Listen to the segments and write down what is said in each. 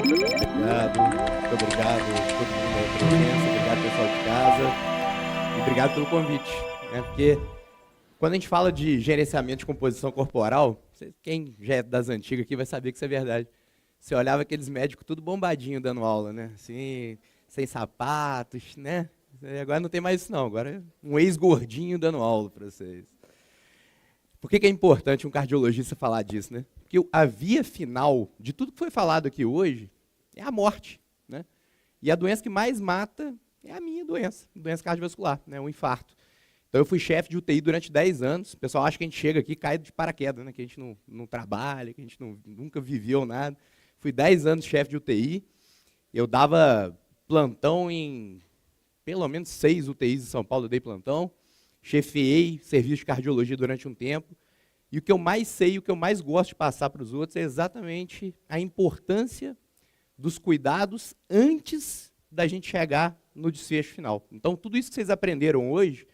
Obrigado, muito obrigado a todo mundo aí pela presença, obrigado pessoal de casa e obrigado pelo convite, né? Porque quando a gente fala de gerenciamento de composição corporal, quem já é das antigas aqui vai saber que isso é verdade. Você olhava aqueles médicos tudo bombadinho dando aula, né? Assim, sem sapatos, né? Agora não tem mais isso não, agora é um ex-gordinho dando aula para vocês. Por que é importante um cardiologista falar disso, né? Porque a via final de tudo que foi falado aqui hoje é a morte, né? E a doença que mais mata é a minha doença cardiovascular, né? O infarto. Então eu fui chefe de UTI durante 10 anos. O pessoal acha que a gente chega aqui e cai de paraquedas, né? Que a gente não trabalha, que a gente nunca viveu nada. Fui 10 anos chefe de UTI. Eu dava plantão em pelo menos 6 UTIs em São Paulo, eu dei plantão. Chefiei serviço de cardiologia durante um tempo. E o que eu mais sei, o que eu mais gosto de passar para os outros é exatamente a importância dos cuidados antes da gente chegar no desfecho final. Então, tudo isso que vocês aprenderam hoje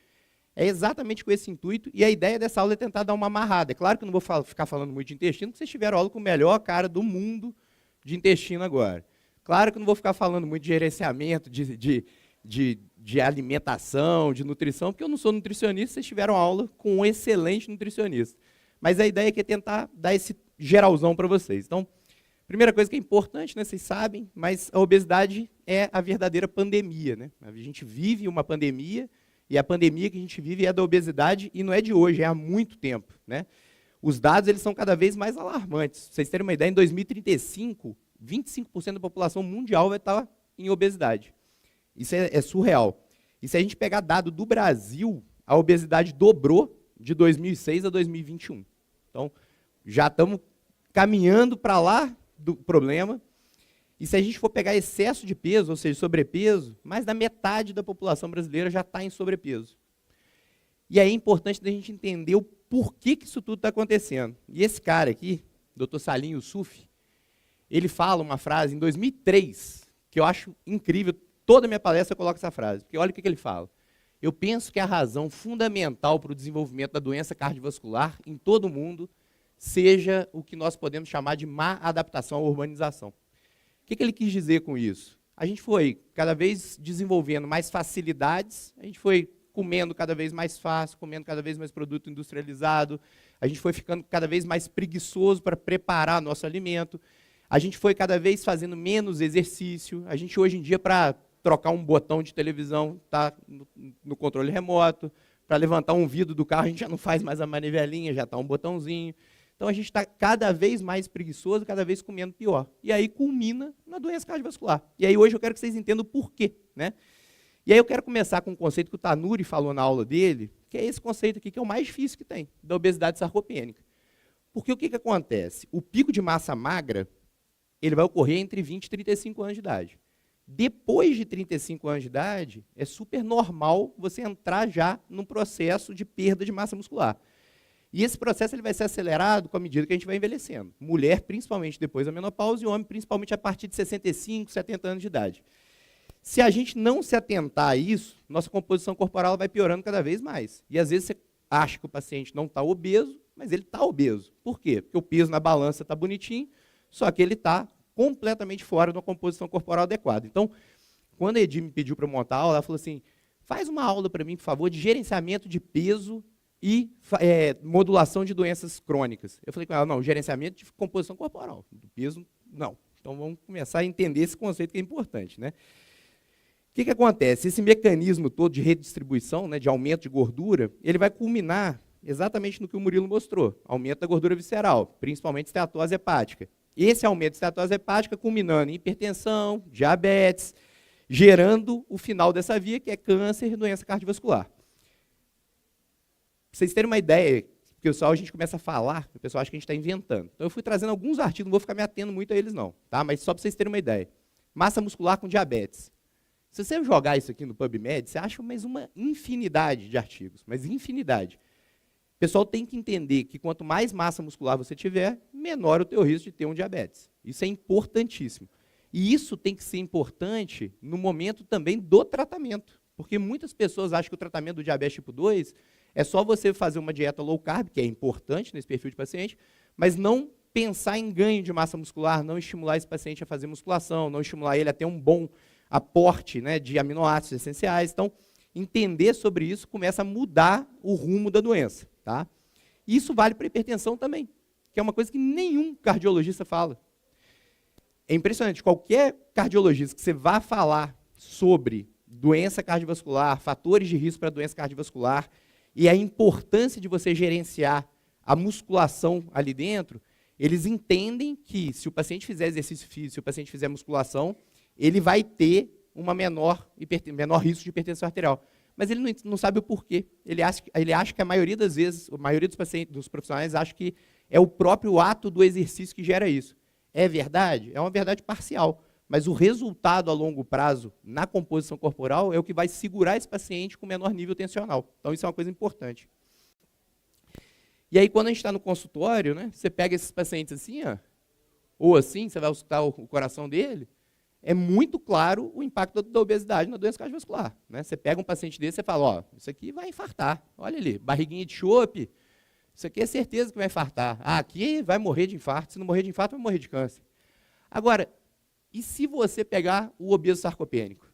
é exatamente com esse intuito, e a ideia dessa aula é tentar dar uma amarrada. É claro que eu não vou ficar falando muito de intestino, porque vocês tiveram aula com o melhor cara do mundo de intestino agora. Claro que eu não vou ficar falando muito de gerenciamento, de alimentação, de nutrição, porque eu não sou nutricionista, vocês tiveram aula com um excelente nutricionista. Mas a ideia aqui é tentar dar esse geralzão para vocês. Então, primeira coisa que é importante, né, vocês sabem, mas a obesidade é a verdadeira pandemia, né? A gente vive uma pandemia, e a pandemia que a gente vive é da obesidade, e não é de hoje, é há muito tempo, né? Os dados eles são cada vez mais alarmantes. Pra vocês terem uma ideia, em 2035, 25% da população mundial vai estar em obesidade. Isso é surreal. E se a gente pegar dado do Brasil, a obesidade dobrou de 2006 a 2021. Então, já estamos caminhando para lá do problema. E se a gente for pegar excesso de peso, ou seja, sobrepeso, mais da metade da população brasileira já está em sobrepeso. E aí é importante a gente entender o porquê que isso tudo está acontecendo. E esse cara aqui, Dr. Salim Yusuf, ele fala uma frase em 2003, que eu acho incrível. Toda a minha palestra eu coloco essa frase, porque olha o que ele fala. Eu penso que a razão fundamental para o desenvolvimento da doença cardiovascular em todo o mundo seja o que nós podemos chamar de má adaptação à urbanização. O que ele quis dizer com isso? A gente foi cada vez desenvolvendo mais facilidades, a gente foi comendo cada vez mais fácil, comendo cada vez mais produto industrializado, a gente foi ficando cada vez mais preguiçoso para preparar nosso alimento, a gente foi cada vez fazendo menos exercício, a gente hoje em dia, para trocar um botão de televisão, está no controle remoto, para levantar um vidro do carro, a gente já não faz mais a manivelinha, já está um botãozinho. Então, a gente está cada vez mais preguiçoso, cada vez comendo pior. E aí culmina na doença cardiovascular. E aí hoje eu quero que vocês entendam o porquê, né? E aí eu quero começar com um conceito que o Tanuri falou na aula dele, que é esse conceito aqui, que é o mais difícil que tem, da obesidade sarcopênica. Porque o que acontece? O pico de massa magra, ele vai ocorrer entre 20 e 35 anos de idade. Depois de 35 anos de idade, é super normal você entrar já num processo de perda de massa muscular. E esse processo ele vai ser acelerado com a medida que a gente vai envelhecendo. Mulher, principalmente depois da menopausa, e homem, principalmente a partir de 65, 70 anos de idade. Se a gente não se atentar a isso, nossa composição corporal vai piorando cada vez mais. E às vezes você acha que o paciente não está obeso, mas ele está obeso. Por quê? Porque o peso na balança está bonitinho, só que ele está completamente fora de uma composição corporal adequada. Então, quando a Edi me pediu para montar a aula, ela falou assim, faz uma aula para mim, por favor, de gerenciamento de peso e modulação de doenças crônicas. Eu falei com ela, não, gerenciamento de composição corporal, do peso, não. Então, vamos começar a entender esse conceito que é importante, né? O que acontece? Esse mecanismo todo de redistribuição, né, de aumento de gordura, ele vai culminar exatamente no que o Murilo mostrou, aumento da gordura visceral, principalmente esteatose hepática. Esse aumento de esteatose hepática culminando em hipertensão, diabetes, gerando o final dessa via, que é câncer e doença cardiovascular. Para vocês terem uma ideia, porque a gente começa a falar, o pessoal acha que a gente está inventando. Então eu fui trazendo alguns artigos, não vou ficar me atendo muito a eles não, tá? Mas só para vocês terem uma ideia. Massa muscular com diabetes. Se você jogar isso aqui no PubMed, você acha mais uma infinidade de artigos, mas infinidade. O pessoal tem que entender que quanto mais massa muscular você tiver, menor o teu risco de ter um diabetes. Isso é importantíssimo. E isso tem que ser importante no momento também do tratamento. Porque muitas pessoas acham que o tratamento do diabetes tipo 2 é só você fazer uma dieta low carb, que é importante nesse perfil de paciente, mas não pensar em ganho de massa muscular, não estimular esse paciente a fazer musculação, não estimular ele a ter um bom aporte, né, de aminoácidos essenciais. Então, entender sobre isso começa a mudar o rumo da doença. Tá? Isso vale para a hipertensão também, que é uma coisa que nenhum cardiologista fala. É impressionante, qualquer cardiologista que você vá falar sobre doença cardiovascular, fatores de risco para doença cardiovascular e a importância de você gerenciar a musculação ali dentro, eles entendem que se o paciente fizer exercício físico, se o paciente fizer musculação, ele vai ter uma menor risco de hipertensão arterial. Mas ele não sabe o porquê. Ele acha que a maioria das vezes, a maioria dos pacientes, dos profissionais, acha que é o próprio ato do exercício que gera isso. É verdade? É uma verdade parcial. Mas o resultado a longo prazo, na composição corporal, é o que vai segurar esse paciente com menor nível tensional. Então, isso é uma coisa importante. E aí, quando a gente está no consultório, né, você pega esses pacientes assim, ó, ou assim, você vai escutar o coração dele, é muito claro o impacto da obesidade na doença cardiovascular. Né? Você pega um paciente desse e fala, ó, isso aqui vai infartar. Olha ali, barriguinha de chope, isso aqui é certeza que vai infartar. Ah, aqui vai morrer de infarto, se não morrer de infarto, vai morrer de câncer. Agora, e se você pegar o obeso sarcopênico?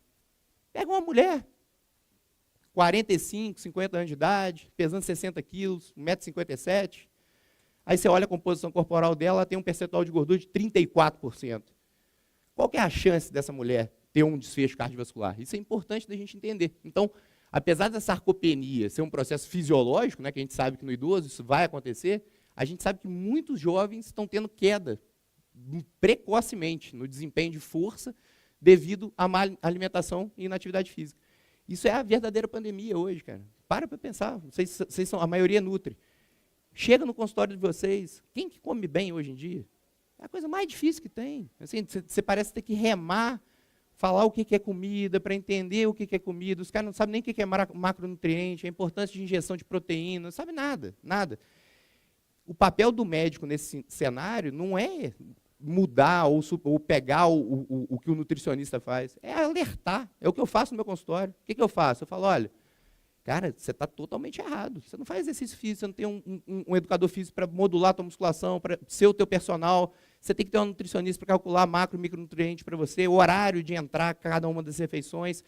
Pega uma mulher, 45, 50 anos de idade, pesando 60 quilos, 1,57 m. Aí você olha a composição corporal dela, ela tem um percentual de gordura de 34%. Qual que é a chance dessa mulher ter um desfecho cardiovascular? Isso é importante da gente entender. Então, apesar da sarcopenia ser um processo fisiológico, né, que a gente sabe que no idoso isso vai acontecer, a gente sabe que muitos jovens estão tendo queda precocemente no desempenho de força devido à má alimentação e inatividade física. Isso é a verdadeira pandemia hoje, cara. Para pensar, vocês são, a maioria nutre. Chega no consultório de vocês, quem que come bem hoje em dia? É a coisa mais difícil que tem. Assim, você parece ter que remar, falar o que é comida, para entender o que é comida. Os caras não sabem nem o que é macronutriente, a importância de injeção de proteína, não sabe nada, nada. O papel do médico nesse cenário não é mudar ou pegar o que o nutricionista faz, é alertar. É o que eu faço no meu consultório. O que eu faço? Eu falo, olha, cara, você está totalmente errado. Você não faz exercício físico, você não tem um educador físico para modular a tua musculação, para ser o teu personal. Você tem que ter um nutricionista para calcular macro e micronutrientes para você, o horário de entrar cada uma das refeições,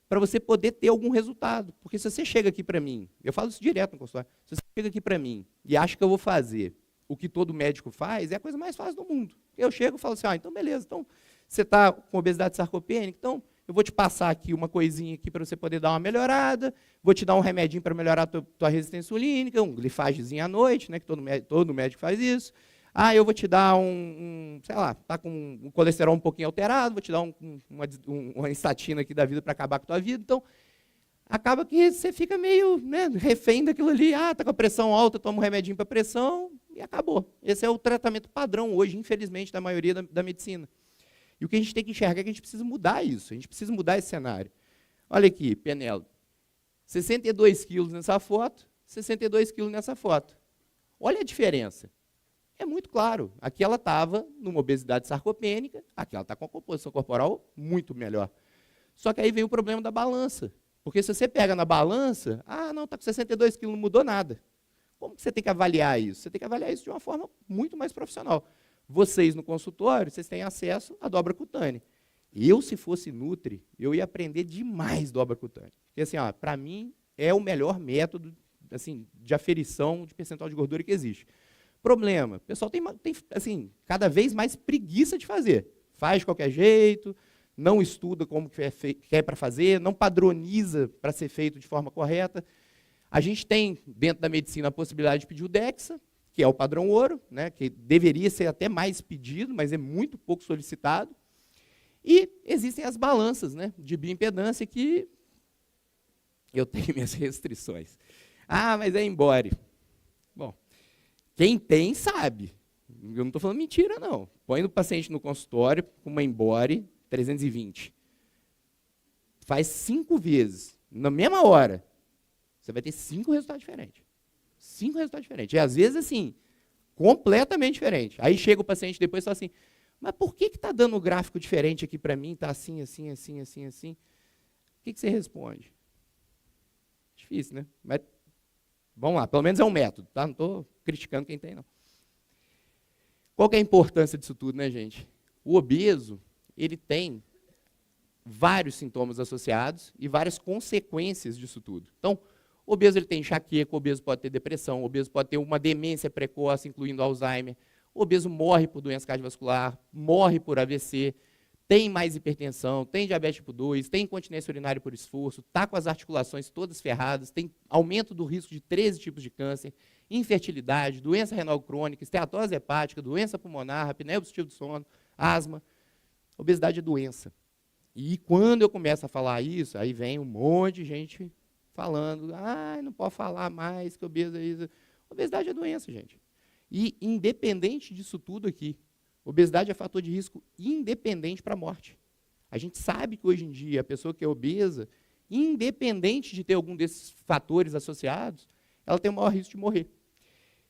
para você poder ter algum resultado. Porque se você chega aqui para mim, eu falo isso direto no consultório, se você chega aqui para mim e acha que eu vou fazer o que todo médico faz, é a coisa mais fácil do mundo. Eu chego e falo assim, então beleza, então você está com obesidade sarcopênica, então eu vou te passar aqui uma coisinha aqui para você poder dar uma melhorada, vou te dar um remedinho para melhorar a tua resistência insulínica, um glifagezinho à noite, né, que todo médico faz isso. Ah, eu vou te dar sei lá, tá com um colesterol um pouquinho alterado, vou te dar uma estatina aqui da vida para acabar com a tua vida. Então, acaba que você fica meio, né, refém daquilo ali. Ah, tá com a pressão alta, toma um remedinho para pressão e acabou. Esse é o tratamento padrão hoje, infelizmente, da maioria da medicina. E o que a gente tem que enxergar é que a gente precisa mudar isso, a gente precisa mudar esse cenário. Olha aqui, Penélope, 62 quilos nessa foto, 62 quilos nessa foto. Olha a diferença. É muito claro. Aqui ela estava numa obesidade sarcopênica, aqui ela está com a composição corporal muito melhor. Só que aí vem o problema da balança. Porque se você pega na balança, não, está com 62 quilos, não mudou nada. Como que você tem que avaliar isso? Você tem que avaliar isso de uma forma muito mais profissional. Vocês, no consultório, vocês têm acesso à dobra cutânea. Eu, se fosse nutri, eu ia aprender demais dobra cutânea. Porque, assim, para mim, é o melhor método assim, de aferição de percentual de gordura que existe. Problema, o pessoal tem assim, cada vez mais preguiça de fazer. Faz de qualquer jeito, não estuda como que é para fazer, não padroniza para ser feito de forma correta. A gente tem, dentro da medicina, a possibilidade de pedir o DEXA, que é o padrão ouro, né, que deveria ser até mais pedido, mas é muito pouco solicitado. E existem as balanças, né, de bioimpedância que eu tenho minhas restrições. Mas é Embody. Bom, quem tem sabe. Eu não estou falando mentira, não. Põe o paciente no consultório com uma Embody 320. Faz 5 vezes, na mesma hora. Você vai ter 5 resultados diferentes. 5 resultados diferentes. E às vezes, assim, completamente diferente. Aí chega o paciente depois e fala assim, mas por que está dando um gráfico diferente aqui para mim? Está assim, assim, assim, assim, assim. O que você responde? Difícil, né? Mas vamos lá, pelo menos é um método, tá? Não estou criticando quem tem, não. Qual que é a importância disso tudo, né, gente? O obeso, ele tem vários sintomas associados e várias consequências disso tudo. Então, o obeso ele tem enxaqueca, o obeso pode ter depressão, o obeso pode ter uma demência precoce, incluindo Alzheimer, o obeso morre por doença cardiovascular, morre por AVC, tem mais hipertensão, tem diabetes tipo 2, tem incontinência urinária por esforço, está com as articulações todas ferradas, tem aumento do risco de 13 tipos de câncer, infertilidade, doença renal crônica, esteatose hepática, doença pulmonar, apneia obstrutiva do sono, asma. Obesidade é doença. E quando eu começo a falar isso, aí vem um monte de gente falando, não pode falar mais que obesidade. Obesidade é doença, gente. E independente disso tudo aqui, obesidade é fator de risco independente para a morte. A gente sabe que hoje em dia a pessoa que é obesa, independente de ter algum desses fatores associados, ela tem o maior risco de morrer.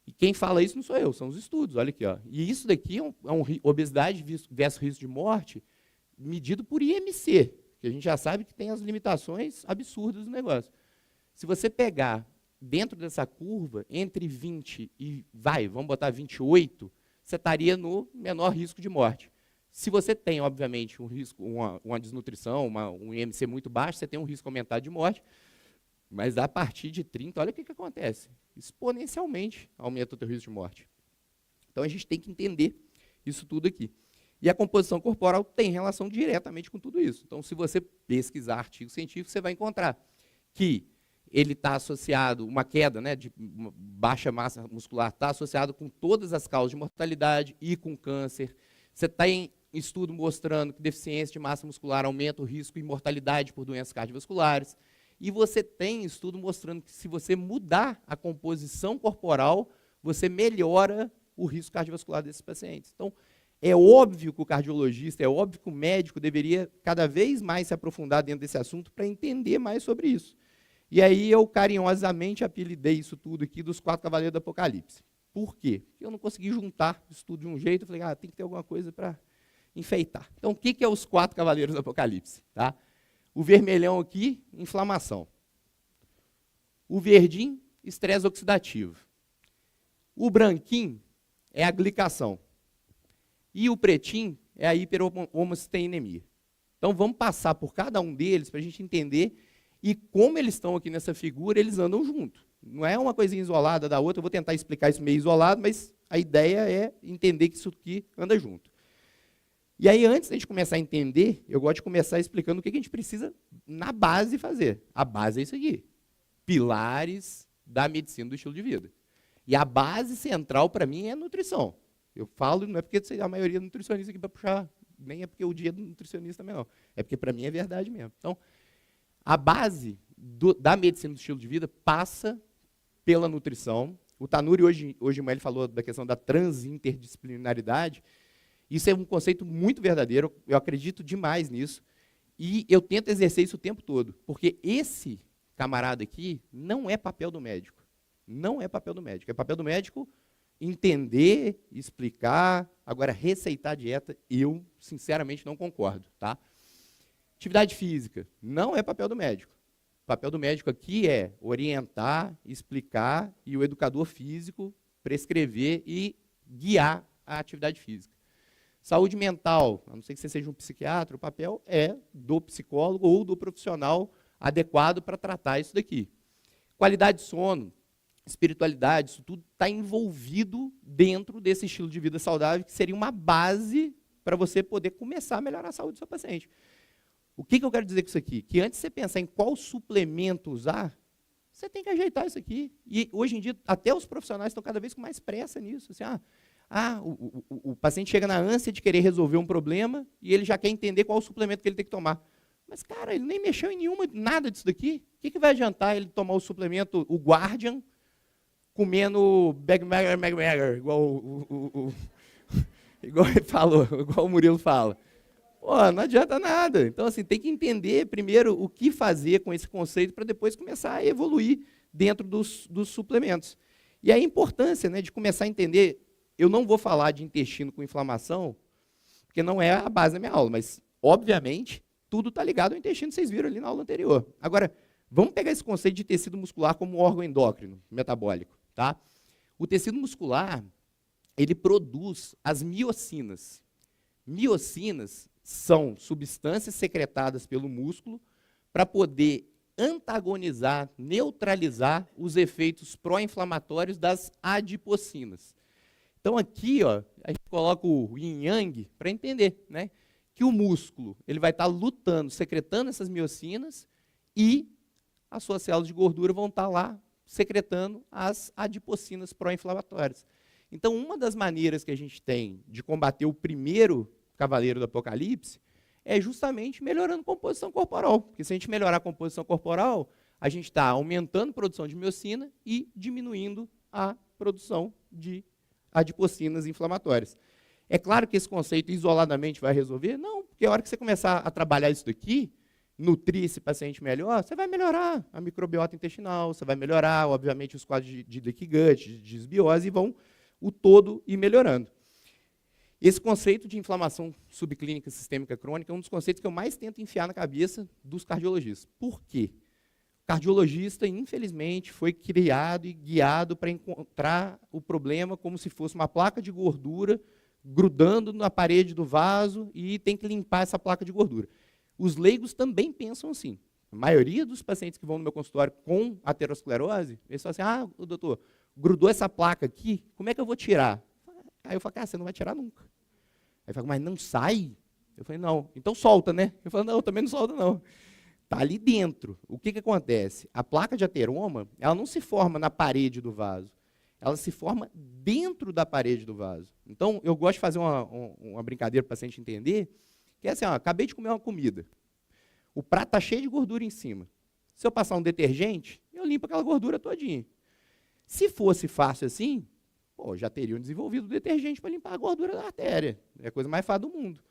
E quem fala isso não sou eu, são os estudos, olha aqui. Ó. E isso daqui obesidade versus risco de morte medido por IMC, que a gente já sabe que tem as limitações absurdas do negócio. Se você pegar dentro dessa curva, entre 20 e, vamos botar 28, você estaria no menor risco de morte. Se você tem, obviamente, um risco, uma desnutrição, um IMC muito baixo, você tem um risco aumentado de morte, mas a partir de 30, olha o que acontece. Exponencialmente aumenta o teu risco de morte. Então, a gente tem que entender isso tudo aqui. E a composição corporal tem relação diretamente com tudo isso. Então, se você pesquisar artigos científicos, você vai encontrar que ele está associado, uma queda, né, de uma baixa massa muscular, está associado com todas as causas de mortalidade e com câncer. Você tem estudo mostrando que deficiência de massa muscular aumenta o risco de mortalidade por doenças cardiovasculares. E você tem estudo mostrando que se você mudar a composição corporal, você melhora o risco cardiovascular desses pacientes. Então, é óbvio que o cardiologista, é óbvio que o médico deveria cada vez mais se aprofundar dentro desse assunto para entender mais sobre isso. E aí eu carinhosamente apelidei isso tudo aqui dos 4 cavaleiros do Apocalipse. Por quê? Porque eu não consegui juntar isso tudo de um jeito, eu falei, tem que ter alguma coisa para enfeitar. Então, o que é os 4 cavaleiros do Apocalipse? Tá? O vermelhão aqui, inflamação. O verdinho, estresse oxidativo. O branquinho é a glicação. E o pretinho é a hiperhomocisteinemia. Então, vamos passar por cada um deles para a gente entender e como eles estão aqui nessa figura, eles andam junto. Não é uma coisinha isolada da outra, eu vou tentar explicar isso meio isolado, mas a ideia é entender que isso aqui anda junto. E aí, antes de a gente começar a entender, eu gosto de começar explicando o que a gente precisa, na base, fazer. A base é isso aqui. Pilares da medicina do estilo de vida. E a base central, para mim, é a nutrição. Eu falo, não é porque a maioria é nutricionista aqui para puxar, nem é porque o dia é do nutricionista também não. É porque, para mim, é verdade mesmo. Então, a base da medicina do estilo de vida passa pela nutrição. O Tanuri, hoje ele falou da questão da transinterdisciplinaridade. Isso é um conceito muito verdadeiro, eu acredito demais nisso. E eu tento exercer isso o tempo todo. Porque esse camarada aqui não é papel do médico. Não é papel do médico. É papel do médico entender, explicar. Agora, receitar dieta, eu, sinceramente, não concordo. Tá? Atividade física, não é papel do médico. O papel do médico aqui é orientar, explicar, e o educador físico prescrever e guiar a atividade física. Saúde mental, a não ser que você seja um psiquiatra, o papel é do psicólogo ou do profissional adequado para tratar isso daqui. Qualidade de sono, espiritualidade, isso tudo está envolvido dentro desse estilo de vida saudável, que seria uma base para você poder começar a melhorar a saúde do seu paciente. O que eu quero dizer com isso aqui? Que antes de você pensar em qual suplemento usar, você tem que ajeitar isso aqui. E hoje em dia, até os profissionais estão cada vez com mais pressa nisso. Assim, o paciente chega na ânsia de querer resolver um problema e ele já quer entender qual o suplemento que ele tem que tomar. Mas, cara, ele nem mexeu em nada disso daqui. O que vai adiantar ele tomar o suplemento, o Guardian, comendo Bagmager, igual ele falou, igual o Murilo fala? Pô, não adianta nada. Então, assim, tem que entender primeiro o que fazer com esse conceito para depois começar a evoluir dentro dos suplementos. E a importância, né, de começar a entender, eu não vou falar de intestino com inflamação, porque não é a base da minha aula, mas, obviamente, tudo está ligado ao intestino, vocês viram ali na aula anterior. Agora, vamos pegar esse conceito de tecido muscular como órgão endócrino, metabólico. Tá? O tecido muscular, ele produz as miocinas. Miocinas são substâncias secretadas pelo músculo para poder antagonizar, neutralizar os efeitos pró-inflamatórios das adipocinas. Então aqui, ó, a gente coloca o yin yang para entender, né, que o músculo ele vai estar lutando, secretando essas miocinas e as suas células de gordura vão estar lá secretando as adipocinas pró-inflamatórias. Então, uma das maneiras que a gente tem de combater o primeiro cavaleiro do Apocalipse é justamente melhorando a composição corporal. Porque se a gente melhorar a composição corporal, a gente está aumentando a produção de miocina e diminuindo a produção de adipocinas inflamatórias. É claro que esse conceito isoladamente vai resolver? Não, porque a hora que você começar a trabalhar isso daqui, nutrir esse paciente melhor, você vai melhorar a microbiota intestinal, você vai melhorar, obviamente, os quadros de leaky gut, de desbiose, e vão o todo ir melhorando. Esse conceito de inflamação subclínica sistêmica crônica é um dos conceitos que eu mais tento enfiar na cabeça dos cardiologistas. Por quê? O cardiologista, infelizmente, foi criado e guiado para encontrar o problema como se fosse uma placa de gordura grudando na parede do vaso e tem que limpar essa placa de gordura. Os leigos também pensam assim. A maioria dos pacientes que vão no meu consultório com aterosclerose, eles falam assim, doutor, grudou essa placa aqui, como é que eu vou tirar? Aí eu falo, cara, você não vai tirar nunca. Aí ele fala, mas não sai? Eu falei, não. Então solta, né? Eu falei, não, também não solta, não. Está ali dentro. O que acontece? A placa de ateroma, ela não se forma na parede do vaso. Ela se forma dentro da parede do vaso. Então, eu gosto de fazer uma brincadeira para o paciente entender, que é assim, acabei de comer uma comida. O prato está cheio de gordura em cima. Se eu passar um detergente, eu limpo aquela gordura todinha. Se fosse fácil assim, já teriam desenvolvido o detergente para limpar a gordura da artéria. É a coisa mais fácil do mundo.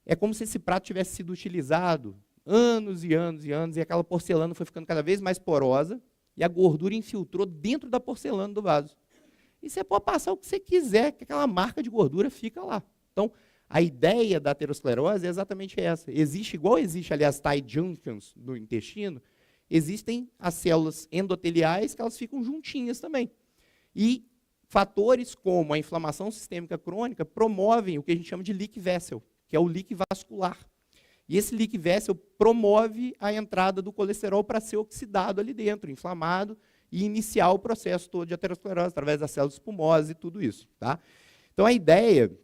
É como se esse prato tivesse sido utilizado anos e anos e anos, e aquela porcelana foi ficando cada vez mais porosa, e a gordura infiltrou dentro da porcelana do vaso. E você pode passar o que você quiser, que aquela marca de gordura fica lá. Então, a ideia da aterosclerose é exatamente essa. Existe, igual existe ali as tight junctions no intestino, existem as células endoteliais que elas ficam juntinhas também. E fatores como a inflamação sistêmica crônica promovem o que a gente chama de leak vessel, que é o leak vascular. E esse leak vessel promove a entrada do colesterol para ser oxidado ali dentro, inflamado, e iniciar o processo todo de aterosclerose, através das células espumosas e tudo isso. Tá? Então, a ideia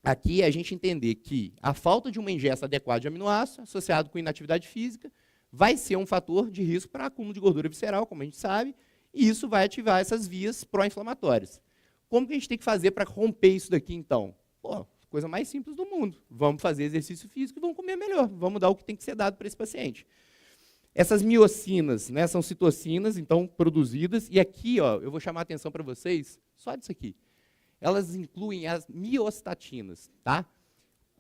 aqui é a gente entender que a falta de uma ingesta adequada de aminoácidos, associado com inatividade física, vai ser um fator de risco para acúmulo de gordura visceral, como a gente sabe, e isso vai ativar essas vias pró-inflamatórias. Como que a gente tem que fazer para romper isso daqui, então? Coisa mais simples do mundo. Vamos fazer exercício físico e vamos comer melhor. Vamos dar o que tem que ser dado para esse paciente. Essas miocinas, né, são citocinas, então, produzidas. E aqui, eu vou chamar a atenção para vocês, só disso aqui. Elas incluem as miostatinas, tá?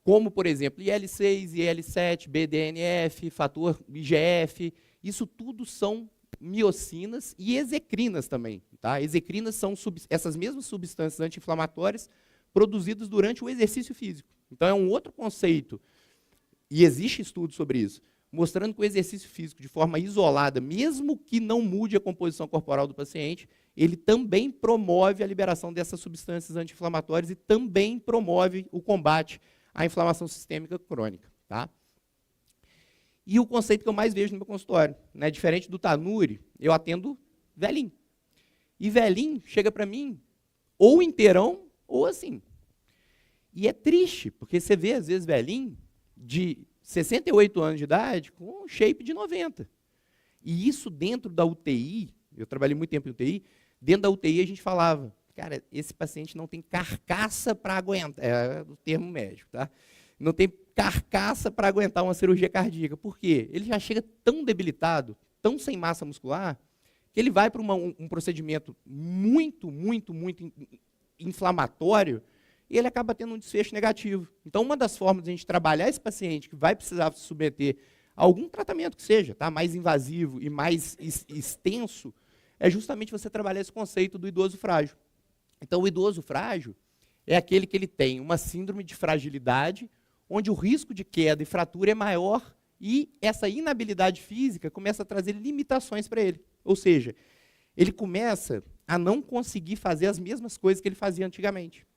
Como, por exemplo, IL-6, IL-7, BDNF, fator IGF. Isso tudo são miocinas e execrinas também. Tá? Execrinas são essas mesmas substâncias anti-inflamatórias produzidas durante o exercício físico. Então, é um outro conceito, e existe estudo sobre isso, mostrando que o exercício físico, de forma isolada, mesmo que não mude a composição corporal do paciente, ele também promove a liberação dessas substâncias anti-inflamatórias e também promove o combate à inflamação sistêmica crônica. Tá? E o conceito que eu mais vejo no meu consultório, né, diferente do Tanuri, eu atendo velhinho. E velhinho chega para mim ou inteirão ou assim. E é triste, porque você vê, às vezes, velhinho de 68 anos de idade com um shape de 90. E isso dentro da UTI, eu trabalhei muito tempo em UTI, dentro da UTI a gente falava, cara, esse paciente não tem carcaça para aguentar, é o termo médico, tá? Não tem carcaça para aguentar uma cirurgia cardíaca. Por quê? Ele já chega tão debilitado, tão sem massa muscular, que ele vai para um procedimento muito inflamatório e ele acaba tendo um desfecho negativo. Então, uma das formas de a gente trabalhar esse paciente que vai precisar se submeter a algum tratamento que seja, tá, mais invasivo e mais extenso, é justamente você trabalhar esse conceito do idoso frágil. Então, o idoso frágil é aquele que ele tem uma síndrome de fragilidade, onde o risco de queda e fratura é maior e essa inabilidade física começa a trazer limitações para ele. Ou seja, ele começa a não conseguir fazer as mesmas coisas que ele fazia antigamente.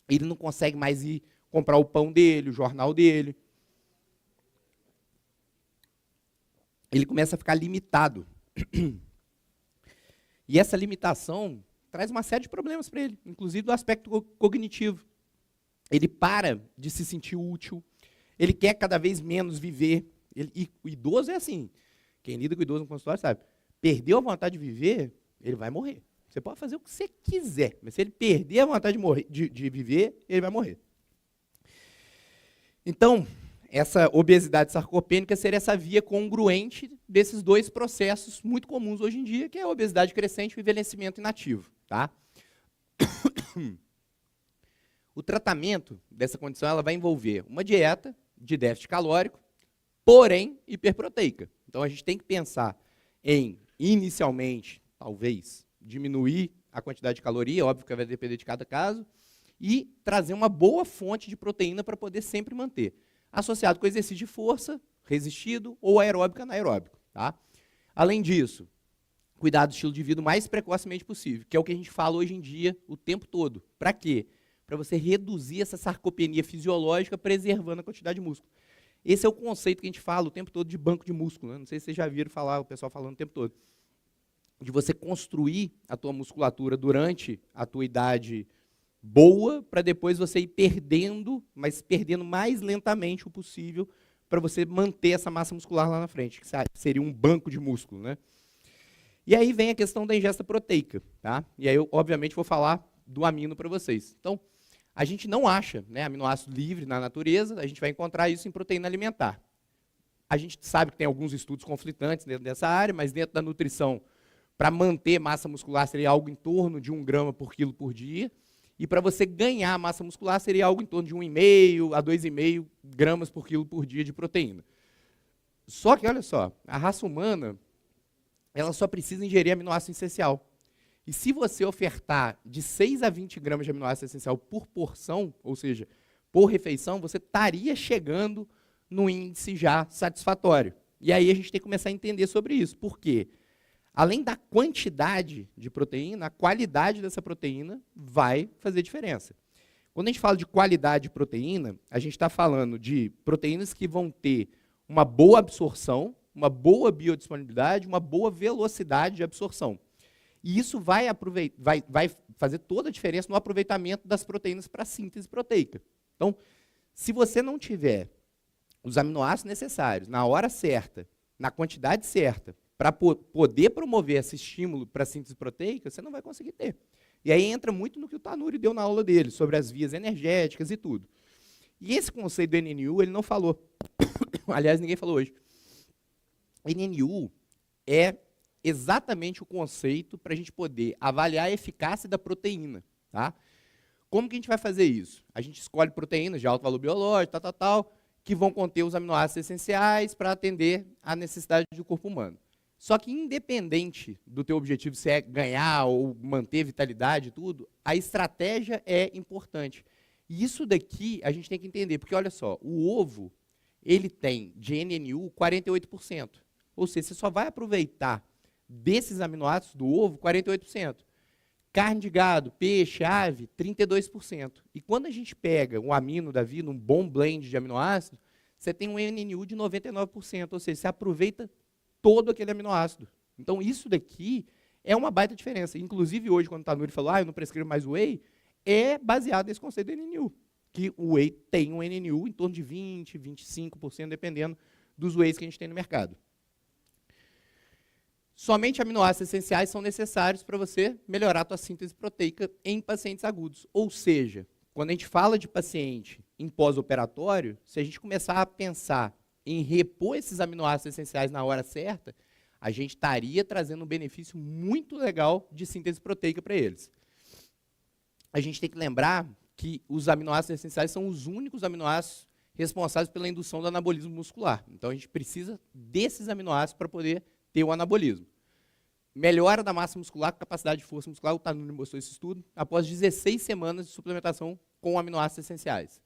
Ele não consegue mais ir comprar o pão dele, o jornal dele. Ele começa a ficar limitado. E essa limitação traz uma série de problemas para ele, inclusive do aspecto cognitivo. Ele para de se sentir útil, ele quer cada vez menos viver. E o idoso é assim, quem lida com o idoso no consultório sabe, perdeu a vontade de viver, ele vai morrer. Você pode fazer o que você quiser, mas se ele perder a vontade de viver, ele vai morrer. Então, essa obesidade sarcopênica seria essa via congruente desses dois processos muito comuns hoje em dia, que é a obesidade crescente e o envelhecimento inativo. Tá? O tratamento dessa condição ela vai envolver uma dieta de déficit calórico, porém hiperproteica. Então, a gente tem que pensar em, inicialmente, talvez, diminuir a quantidade de caloria, óbvio que vai depender de cada caso, e trazer uma boa fonte de proteína para poder sempre manter, associado com exercício de força, resistido, ou aeróbico anaeróbico. Tá? Além disso, cuidar do estilo de vida o mais precocemente possível, que é o que a gente fala hoje em dia o tempo todo. Para quê? Para você reduzir essa sarcopenia fisiológica, preservando a quantidade de músculo. Esse é o conceito que a gente fala o tempo todo de banco de músculo. Né? Não sei se vocês já viram falar, o pessoal falando o tempo todo. De você construir a tua musculatura durante a tua idade boa, para depois você ir perdendo, mas perdendo mais lentamente o possível, para você manter essa massa muscular lá na frente, que seria um banco de músculo. Né? E aí vem a questão da ingesta proteica. Tá? E aí eu, obviamente, vou falar do amino para vocês. Então, a gente não acha, né, aminoácido livre na natureza, a gente vai encontrar isso em proteína alimentar. A gente sabe que tem alguns estudos conflitantes dentro dessa área, mas dentro da nutrição, para manter massa muscular seria algo em torno de 1 grama por quilo por dia, e para você ganhar massa muscular seria algo em torno de 1,5 a 2,5 gramas por quilo por dia de proteína. Só que, olha só, a raça humana ela só precisa ingerir aminoácido essencial. E se você ofertar de 6 a 20 gramas de aminoácido essencial por porção, ou seja, por refeição, você estaria chegando no índice já satisfatório. E aí a gente tem que começar a entender sobre isso. Por quê? Além da quantidade de proteína, a qualidade dessa proteína vai fazer diferença. Quando a gente fala de qualidade de proteína, a gente está falando de proteínas que vão ter uma boa absorção, uma boa biodisponibilidade, uma boa velocidade de absorção. E isso vai fazer toda a diferença no aproveitamento das proteínas para a síntese proteica. Então, se você não tiver os aminoácidos necessários na hora certa, na quantidade certa, para poder promover esse estímulo para a síntese proteica, você não vai conseguir ter. E aí entra muito no que o Tanuri deu na aula dele, sobre as vias energéticas e tudo. E esse conceito do NNU, ele não falou. Aliás, ninguém falou hoje. NNU é exatamente o conceito para a gente poder avaliar a eficácia da proteína. Tá? Como que a gente vai fazer isso? A gente escolhe proteínas de alto valor biológico, que vão conter os aminoácidos essenciais para atender à necessidade do corpo humano. Só que independente do teu objetivo, se é ganhar ou manter vitalidade e tudo, a estratégia é importante. E isso daqui a gente tem que entender, porque olha só, o ovo, ele tem de NNU 48%. Ou seja, você só vai aproveitar desses aminoácidos do ovo 48%. Carne de gado, peixe, ave, 32%. E quando a gente pega um amino da vida, um bom blend de aminoácidos, você tem um NNU de 99%, ou seja, você aproveita todo aquele aminoácido. Então, isso daqui é uma baita diferença. Inclusive, hoje, quando o Tanuri falou, eu não prescrevo mais whey, é baseado nesse conceito do NNU, que o whey tem um NNU em torno de 20%, 25%, dependendo dos wheys que a gente tem no mercado. Somente aminoácidos essenciais são necessários para você melhorar a tua síntese proteica em pacientes agudos. Ou seja, quando a gente fala de paciente em pós-operatório, se a gente começar a pensar em repor esses aminoácidos essenciais na hora certa, a gente estaria trazendo um benefício muito legal de síntese proteica para eles. A gente tem que lembrar que os aminoácidos essenciais são os únicos aminoácidos responsáveis pela indução do anabolismo muscular. Então, a gente precisa desses aminoácidos para poder ter o anabolismo. Melhora da massa muscular, capacidade de força muscular, o Tanuri mostrou esse estudo, após 16 semanas de suplementação com aminoácidos essenciais.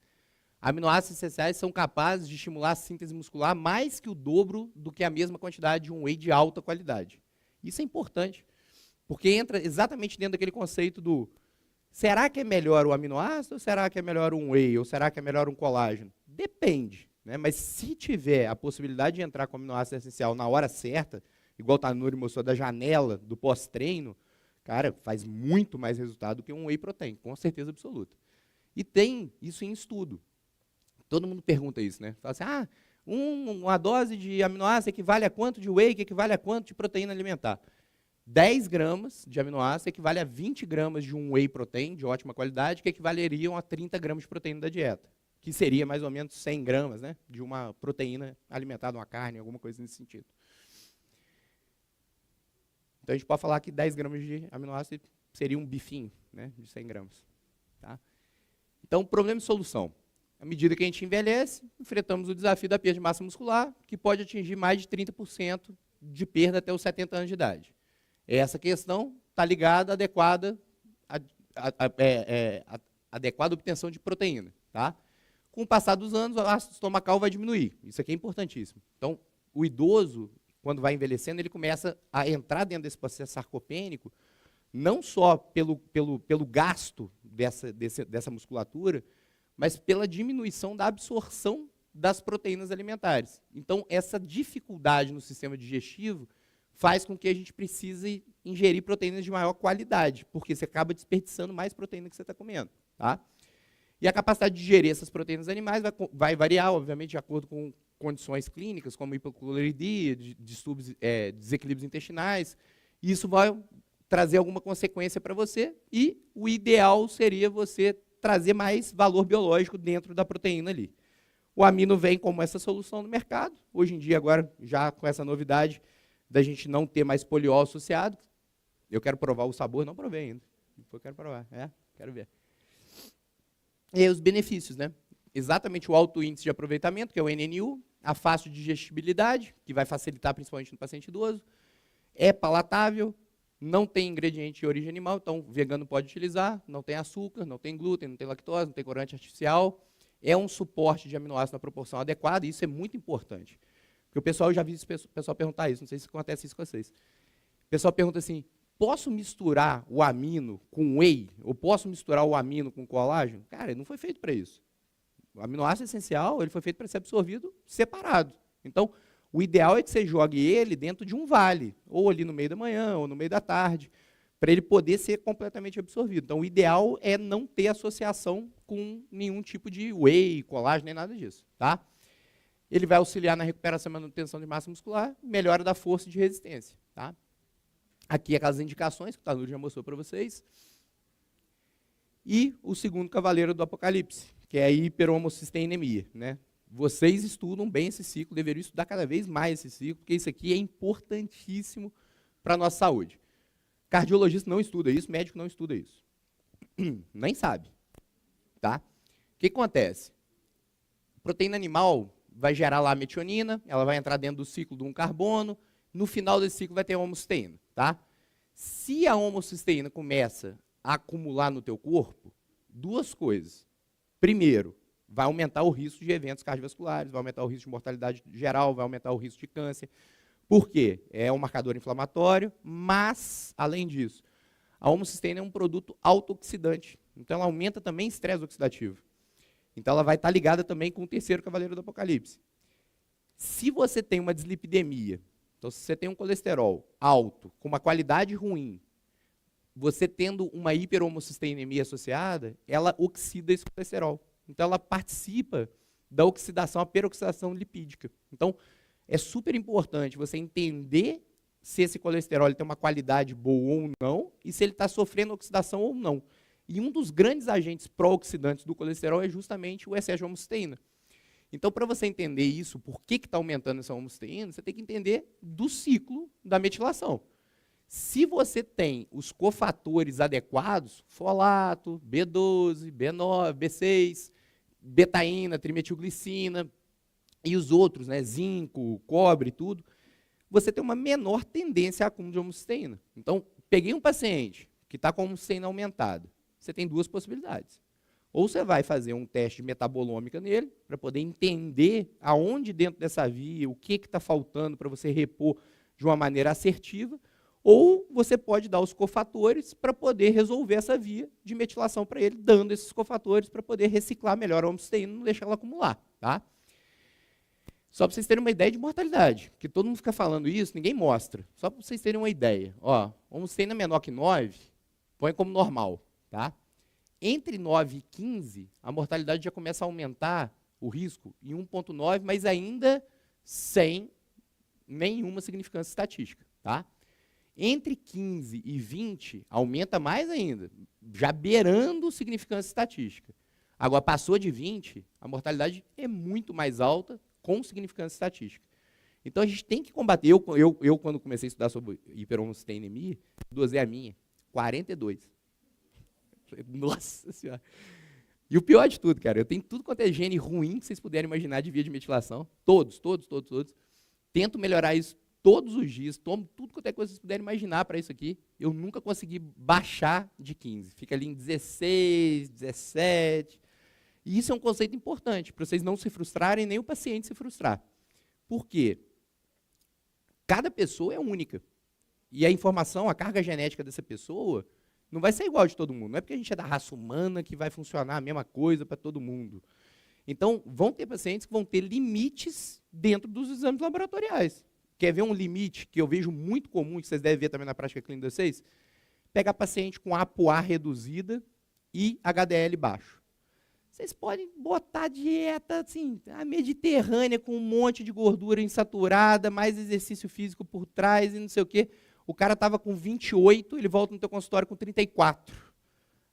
Aminoácidos essenciais são capazes de estimular a síntese muscular mais que o dobro do que a mesma quantidade de um whey de alta qualidade. Isso é importante, Porque entra exatamente dentro daquele conceito do será que é melhor o aminoácido ou será que é melhor um whey ou será que é melhor um colágeno? Depende, né? Mas se tiver a possibilidade de entrar com o aminoácido essencial na hora certa, igual o Tanuri mostrou da janela do pós-treino, cara, faz muito mais resultado do que um whey protein, com certeza absoluta. E tem isso em estudo. Todo mundo pergunta isso, né? Fala assim, uma dose de aminoácido equivale a quanto de whey, que equivale a quanto de proteína alimentar? 10 gramas de aminoácido equivale a 20 gramas de um whey protein de ótima qualidade, que equivaleriam a 30 gramas de proteína da dieta, que seria mais ou menos 100 gramas, né, de uma proteína alimentada, uma carne, alguma coisa nesse sentido. Então, a gente pode falar que 10 gramas de aminoácido seria um bifinho, né, de 100 gramas. Tá? Então, problema e solução. À medida que a gente envelhece, enfrentamos o desafio da perda de massa muscular, que pode atingir mais de 30% de perda até os 70 anos de idade. Essa questão está ligada à adequada obtenção de proteína. Tá? Com o passar dos anos, o ácido estomacal vai diminuir. Isso aqui é importantíssimo. Então, o idoso, quando vai envelhecendo, ele começa a entrar dentro desse processo sarcopênico, não só pelo gasto dessa musculatura, mas pela diminuição da absorção das proteínas alimentares. Então, essa dificuldade no sistema digestivo faz com que a gente precise ingerir proteínas de maior qualidade, porque você acaba desperdiçando mais proteína que você está comendo. Tá? E a capacidade de digerir essas proteínas animais vai variar, obviamente, de acordo com condições clínicas, como hipocloridria, distúrbios, desequilíbrios intestinais. E isso vai trazer alguma consequência para você, e o ideal seria você trazer mais valor biológico dentro da proteína ali. O amino vem como essa solução no mercado. Hoje em dia, agora, já com essa novidade da gente não ter mais poliol associado, eu quero provar o sabor, não provei ainda. Eu quero provar, quero ver. E aí, os benefícios, né? Exatamente o alto índice de aproveitamento, que é o NNU, a fácil digestibilidade, que vai facilitar principalmente no paciente idoso, é palatável, não tem ingrediente de origem animal, então o vegano pode utilizar, não tem açúcar, não tem glúten, não tem lactose, não tem corante artificial, é um suporte de aminoácido na proporção adequada, e isso é muito importante. Porque o pessoal, eu já vi o pessoal perguntar isso, não sei se acontece isso com vocês. O pessoal pergunta assim, posso misturar o amino com whey? Ou posso misturar o amino com colágeno? Cara, ele não foi feito para isso. O aminoácido essencial, ele foi feito para ser absorvido separado. Então, o ideal é que você jogue ele dentro de um vale, ou ali no meio da manhã, ou no meio da tarde, para ele poder ser completamente absorvido. Então, o ideal é não ter associação com nenhum tipo de whey, colágeno, nem nada disso. Tá? Ele vai auxiliar na recuperação e manutenção de massa muscular, melhora da força e de resistência. Tá? Aqui aquelas indicações que o Tanuri já mostrou para vocês. E o segundo cavaleiro do Apocalipse, que é a hiperhomocisteinemia, né? Vocês estudam bem esse ciclo, deveriam estudar cada vez mais esse ciclo, porque isso aqui é importantíssimo para a nossa saúde. Cardiologista não estuda isso, médico não estuda isso. Nem sabe. Tá? O que acontece? Proteína animal vai gerar lá a metionina, ela vai entrar dentro do ciclo de um carbono, no final desse ciclo vai ter a homocisteína. Tá? Se a homocisteína começa a acumular no teu corpo, duas coisas. Primeiro, vai aumentar o risco de eventos cardiovasculares, vai aumentar o risco de mortalidade geral, vai aumentar o risco de câncer. Por quê? É um marcador inflamatório, mas, além disso, a homocisteína é um produto autooxidante. Então, ela aumenta também o estresse oxidativo. Então, ela vai estar ligada também com o terceiro cavaleiro do Apocalipse. Se você tem uma dislipidemia, então, se você tem um colesterol alto, com uma qualidade ruim, você tendo uma hiperhomocisteinemia associada, ela oxida esse colesterol. Então, ela participa da oxidação, a peroxidação lipídica. Então, é super importante você entender se esse colesterol tem uma qualidade boa ou não, e se ele está sofrendo oxidação ou não. E um dos grandes agentes pró-oxidantes do colesterol é justamente o excesso de homocisteína. Então, para você entender isso, por que está aumentando essa homocisteína, você tem que entender do ciclo da metilação. Se você tem os cofatores adequados, folato, B12, B9, B6, betaína, trimetilglicina e os outros, né, zinco, cobre e tudo, você tem uma menor tendência a acúmulo de homocisteína. Então, peguei um paciente que está com homocisteína aumentada, você tem duas possibilidades. Ou você vai fazer um teste de metabolômica nele, para poder entender aonde dentro dessa via, o que está faltando para você repor de uma maneira assertiva, ou você pode dar os cofatores para poder resolver essa via de metilação para ele, dando esses cofatores para poder reciclar melhor a homocisteína e não deixar ela acumular. Tá? Só para vocês terem uma ideia de mortalidade, porque todo mundo fica falando isso, ninguém mostra. Só para vocês terem uma ideia. Ó, homocisteína menor que 9, põe como normal. Tá? Entre 9 e 15, a mortalidade já começa a aumentar o risco em 1,9, mas ainda sem nenhuma significância estatística. Tá? Entre 15 e 20, aumenta mais ainda, já beirando significância estatística. Agora, passou de 20, a mortalidade é muito mais alta, com significância estatística. Então, a gente tem que combater. Eu quando comecei a estudar sobre hiperhomocisteinemia, dosei a minha, 42. Nossa Senhora. E o pior de tudo, cara, eu tenho tudo quanto é gene ruim que vocês puderem imaginar de via de metilação. Todos. Tento melhorar isso todos os dias, tomo tudo quanto é coisa que vocês puderem imaginar para isso aqui. Eu nunca consegui baixar de 15. Fica ali em 16, 17. E isso é um conceito importante, para vocês não se frustrarem, nem o paciente se frustrar. Por quê? Cada pessoa é única. E a informação, a carga genética dessa pessoa não vai ser igual de todo mundo. Não é porque a gente é da raça humana que vai funcionar a mesma coisa para todo mundo. Então, vão ter pacientes que vão ter limites dentro dos exames laboratoriais. Quer ver um limite que eu vejo muito comum, que vocês devem ver também na prática clínica de vocês? Pegar paciente com ApoA reduzida e HDL baixo. Vocês podem botar dieta assim, a mediterrânea, com um monte de gordura insaturada, mais exercício físico por trás e não sei o quê. O cara estava com 28, ele volta no teu consultório com 34.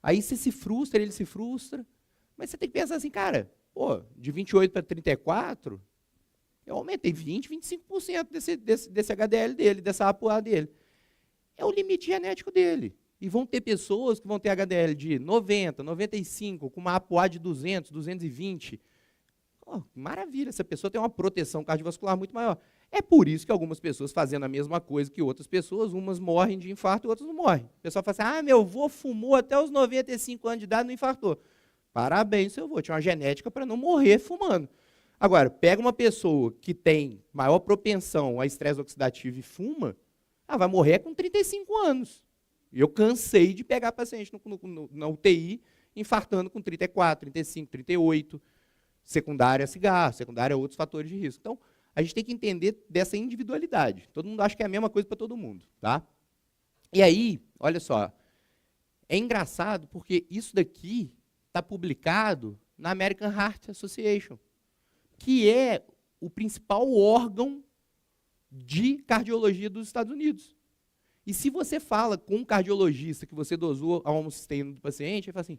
Aí você se frustra, ele se frustra. Mas você tem que pensar assim, cara, pô, de 28 para 34, eu aumentei 20, 25% desse HDL dele, dessa ApoA dele. É o limite genético dele. E vão ter pessoas que vão ter HDL de 90, 95, com uma ApoA de 200, 220. Oh, maravilha, essa pessoa tem uma proteção cardiovascular muito maior. É por isso que algumas pessoas fazendo a mesma coisa que outras pessoas, umas morrem de infarto e outras não morrem. O pessoal fala assim, meu avô fumou até os 95 anos de idade e não infartou. Parabéns, seu avô, tinha uma genética para não morrer fumando. Agora, pega uma pessoa que tem maior propensão a estresse oxidativo e fuma, vai morrer com 35 anos. E eu cansei de pegar paciente na UTI, infartando com 34, 35, 38, secundária cigarro, secundária outros fatores de risco. Então, a gente tem que entender dessa individualidade. Todo mundo acha que é a mesma coisa para todo mundo. Tá? E aí, olha só, é engraçado porque isso daqui está publicado na American Heart Association, que é o principal órgão de cardiologia dos Estados Unidos. E se você fala com um cardiologista que você dosou a homocisteína do paciente, ele fala assim,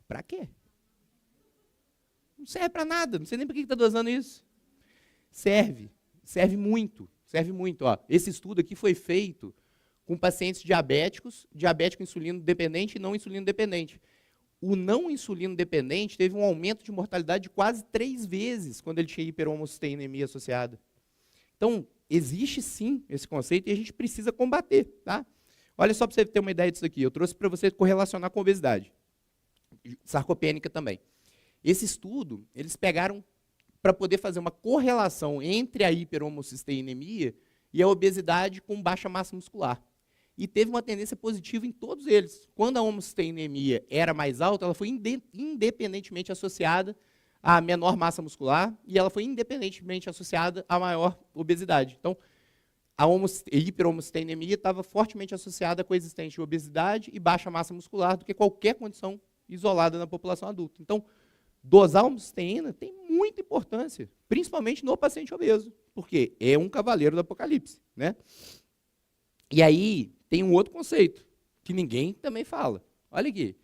para quê? Não serve para nada, não sei nem para que está dosando isso. Serve muito. Ó. Esse estudo aqui foi feito com pacientes diabéticos, diabético insulino dependente e não insulino dependente. O não insulino dependente teve um aumento de mortalidade de quase 3 vezes quando ele tinha hiperhomocisteinemia associada. Então, existe sim esse conceito e a gente precisa combater. Tá? Olha só para você ter uma ideia disso aqui. Eu trouxe para você correlacionar com obesidade. Sarcopênica também. Esse estudo, eles pegaram para poder fazer uma correlação entre a hiperhomocisteinemia e a obesidade com baixa massa muscular. E teve uma tendência positiva em todos eles. Quando a homocisteinemia era mais alta, ela foi independentemente associada a menor massa muscular e ela foi independentemente associada a maior obesidade. Então, a hiperhomocisteinemia estava fortemente associada com a existência de obesidade e baixa massa muscular do que qualquer condição isolada na população adulta. Então, dosar homocisteína tem muita importância, principalmente no paciente obeso, porque é um cavaleiro do apocalipse. Né? E aí, tem um outro conceito, que ninguém também fala. Olha aqui.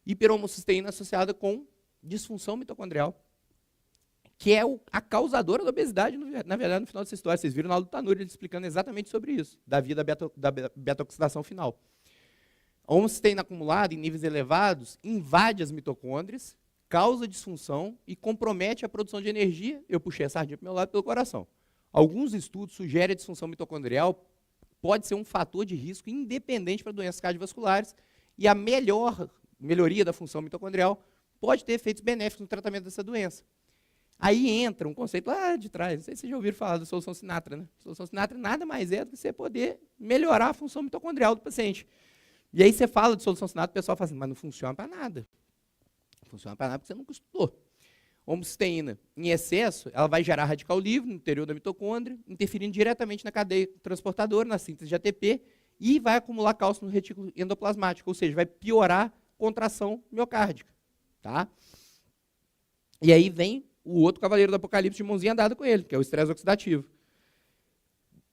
Hiperhomocisteína associada com disfunção mitocondrial, que é a causadora da obesidade, na verdade, no final dessa história. Vocês viram na aula do Tanuri ele explicando exatamente sobre isso, da via da beta-oxidação final. A homocisteína acumulada em níveis elevados invade as mitocôndrias, causa disfunção e compromete a produção de energia. Eu puxei a sardinha para o meu lado pelo coração. Alguns estudos sugerem a disfunção mitocondrial pode ser um fator de risco independente para doenças cardiovasculares e a melhoria da função mitocondrial pode ter efeitos benéficos no tratamento dessa doença. Aí entra um conceito lá de trás, não sei se vocês já ouviram falar da solução Sinatra, né? A solução Sinatra nada mais é do que você poder melhorar a função mitocondrial do paciente. E aí você fala de solução Sinatra, o pessoal fala assim, mas não funciona para nada. Não funciona para nada porque você nunca estudou. Homocisteína em excesso, ela vai gerar radical livre no interior da mitocôndria, interferindo diretamente na cadeia transportadora, na síntese de ATP, e vai acumular cálcio no retículo endoplasmático, ou seja, vai piorar a contração miocárdica. Tá? E aí vem o outro cavaleiro do apocalipse de mãozinha dada com ele, que é o estresse oxidativo.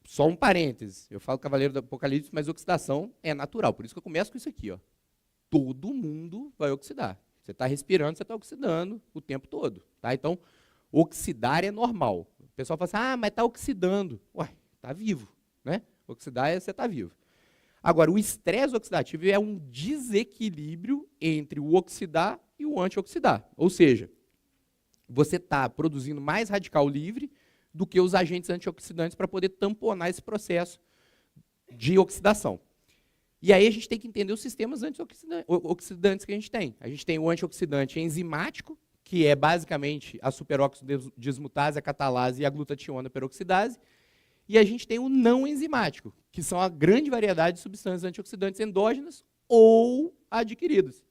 Só um parêntese, eu falo cavaleiro do apocalipse, mas oxidação é natural, por isso que eu começo com isso aqui. Ó. Todo mundo vai oxidar. Você está respirando, você está oxidando o tempo todo. Tá? Então, oxidar é normal. O pessoal fala assim, mas está oxidando. Ué, está vivo. Né? Oxidar é você está vivo. Agora, o estresse oxidativo é um desequilíbrio entre o oxidar e o antioxidar. Ou seja, você está produzindo mais radical livre do que os agentes antioxidantes para poder tamponar esse processo de oxidação. E aí a gente tem que entender os sistemas antioxidantes que a gente tem. A gente tem o antioxidante enzimático, que é basicamente a superóxido dismutase, a catalase e a glutationa peroxidase. E a gente tem o não enzimático, que são a grande variedade de substâncias antioxidantes endógenas ou adquiridas.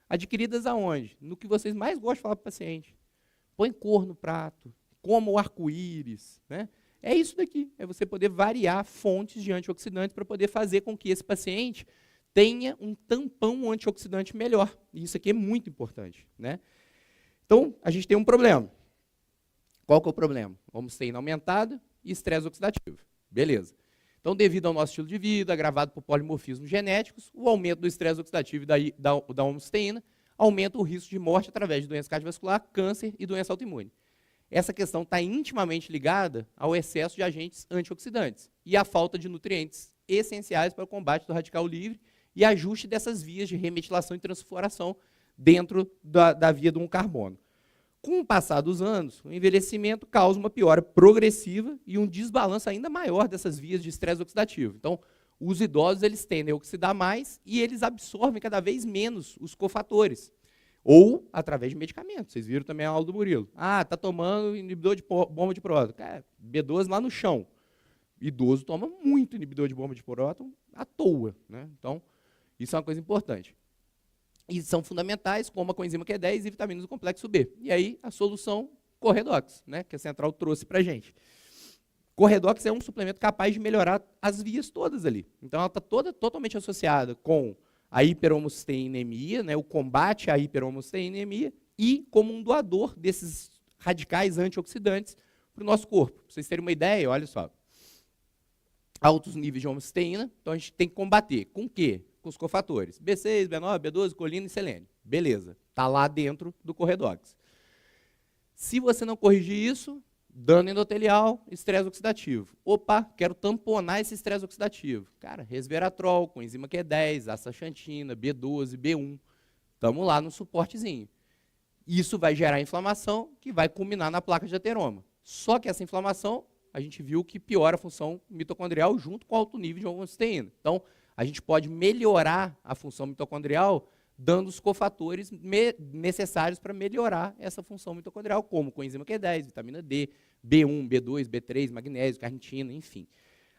Adquiridas aonde? No que vocês mais gostam de falar para o paciente. Põe cor no prato, coma o arco-íris. Né? É isso daqui, é você poder variar fontes de antioxidantes para poder fazer com que esse paciente tenha um tampão antioxidante melhor. E isso aqui é muito importante. Né? Então, a gente tem um problema. Qual que é o problema? Homocisteína aumentada e estresse oxidativo. Beleza. Então, devido ao nosso estilo de vida, agravado por polimorfismos genéticos, o aumento do estresse oxidativo e da homocisteína aumenta o risco de morte através de doença cardiovascular, câncer e doença autoimune. Essa questão está intimamente ligada ao excesso de agentes antioxidantes e à falta de nutrientes essenciais para o combate do radical livre e ajuste dessas vias de remetilação e transfloração dentro da via do carbono. Com o passar dos anos, o envelhecimento causa uma piora progressiva e um desbalanço ainda maior dessas vias de estresse oxidativo. Então, os idosos eles tendem a oxidar mais e eles absorvem cada vez menos os cofatores. Ou através de medicamentos. Vocês viram também a aula do Murilo. Está tomando inibidor de bomba de próton. Cara, B12 lá no chão. Idoso toma muito inibidor de bomba de próton à toa. Né? Então, isso é uma coisa importante. E são fundamentais, como a coenzima Q10 e vitaminas do complexo B. E aí, a solução, Corredox, né, que a Central trouxe para a gente. Corredox é um suplemento capaz de melhorar as vias todas ali. Então, ela está totalmente associada com a hiperhomocisteinemia, né, o combate à hiperhomocisteinemia, e como um doador desses radicais antioxidantes para o nosso corpo. Para vocês terem uma ideia, olha só. Altos níveis de homocisteína, então a gente tem que combater. Com o quê? Com os cofatores. B6, B9, B12, colina e selênio. Beleza, está lá dentro do Corredox. Se você não corrigir isso, dano endotelial, estresse oxidativo. Opa, quero tamponar esse estresse oxidativo. Cara, resveratrol, coenzima Q10, astaxantina, B12, B1. Estamos lá no suportezinho. Isso vai gerar inflamação, que vai culminar na placa de ateroma. Só que essa inflamação, a gente viu que piora a função mitocondrial junto com alto nível de homocisteína. Então, a gente pode melhorar a função mitocondrial dando os cofatores necessários para melhorar essa função mitocondrial, como coenzima Q10, vitamina D, B1, B2, B3, magnésio, carnitina, enfim.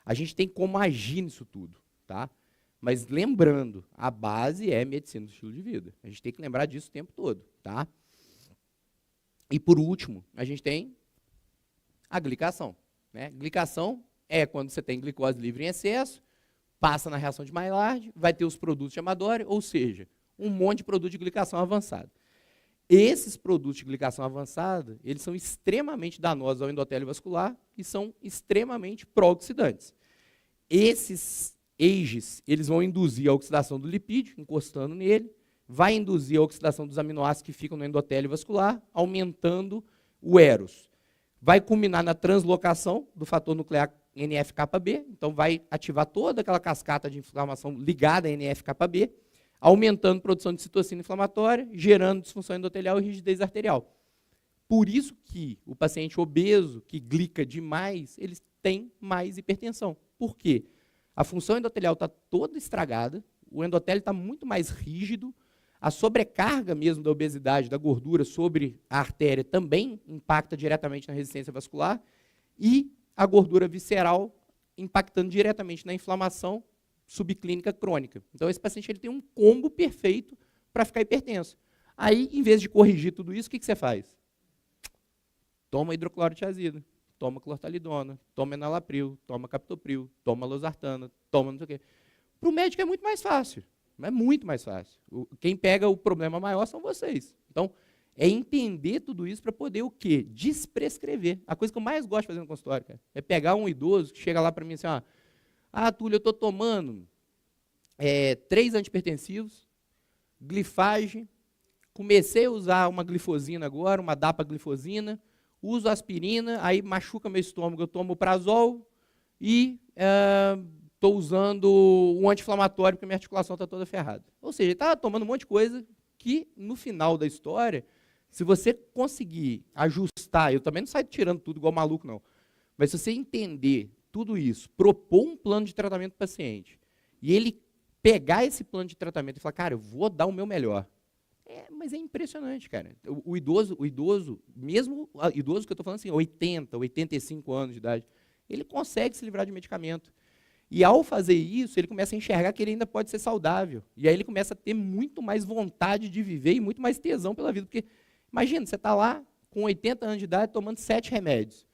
A gente tem como agir nisso tudo, tá? Mas lembrando, a base é medicina do estilo de vida. A gente tem que lembrar disso o tempo todo, tá? E por último, a gente tem a glicação. Né? Glicação é quando você tem glicose livre em excesso, passa na reação de Maillard, vai ter os produtos de Amadori, ou seja, um monte de produto de glicação avançada. Esses produtos de glicação avançada, eles são extremamente danosos ao endotélio vascular e são extremamente pró-oxidantes. Esses AGEs, eles vão induzir a oxidação do lipídio, encostando nele, vai induzir a oxidação dos aminoácidos que ficam no endotélio vascular, aumentando o eros. Vai culminar na translocação do fator nuclear NF-κB, então vai ativar toda aquela cascata de inflamação ligada a NF-κB, aumentando a produção de citocina inflamatória, gerando disfunção endotelial e rigidez arterial. Por isso que o paciente obeso, que glica demais, eles têm mais hipertensão. Por quê? A função endotelial está toda estragada, o endotélio está muito mais rígido, A sobrecarga mesmo da obesidade, da gordura sobre a artéria também impacta diretamente na resistência vascular e a gordura visceral impactando diretamente na inflamação subclínica crônica. Então, esse paciente ele tem um combo perfeito para ficar hipertenso. Aí, em vez de corrigir tudo isso, o que você faz? Toma hidroclorotiazida, toma clortalidona, toma enalapril, toma captopril, toma losartana, toma não sei o quê. Para o médico é muito mais fácil. É muito mais fácil. Quem pega o problema maior são vocês. Então, é entender tudo isso para poder o quê? Desprescrever. A coisa que eu mais gosto de fazer no consultório, cara, é pegar um idoso que chega lá para mim assim, Túlio, eu estou tomando 3 antihipertensivos, glifagem, comecei a usar uma glifosina agora, uma dapaglifosina, uso aspirina, aí machuca meu estômago, eu tomo prazol e estou usando um anti-inflamatório porque minha articulação está toda ferrada. Ou seja, ele está tomando um monte de coisa que, no final da história, se você conseguir ajustar, eu também não saio tirando tudo igual maluco, não, mas se você entender tudo isso, propor um plano de tratamento para o paciente, e ele pegar esse plano de tratamento e falar, cara, eu vou dar o meu melhor. Mas é impressionante, cara. O idoso, mesmo o idoso que eu estou falando assim, 80, 85 anos de idade, ele consegue se livrar de medicamento. E ao fazer isso, ele começa a enxergar que ele ainda pode ser saudável. E aí ele começa a ter muito mais vontade de viver e muito mais tesão pela vida. Porque, imagina, você está lá com 80 anos de idade tomando 7 remédios.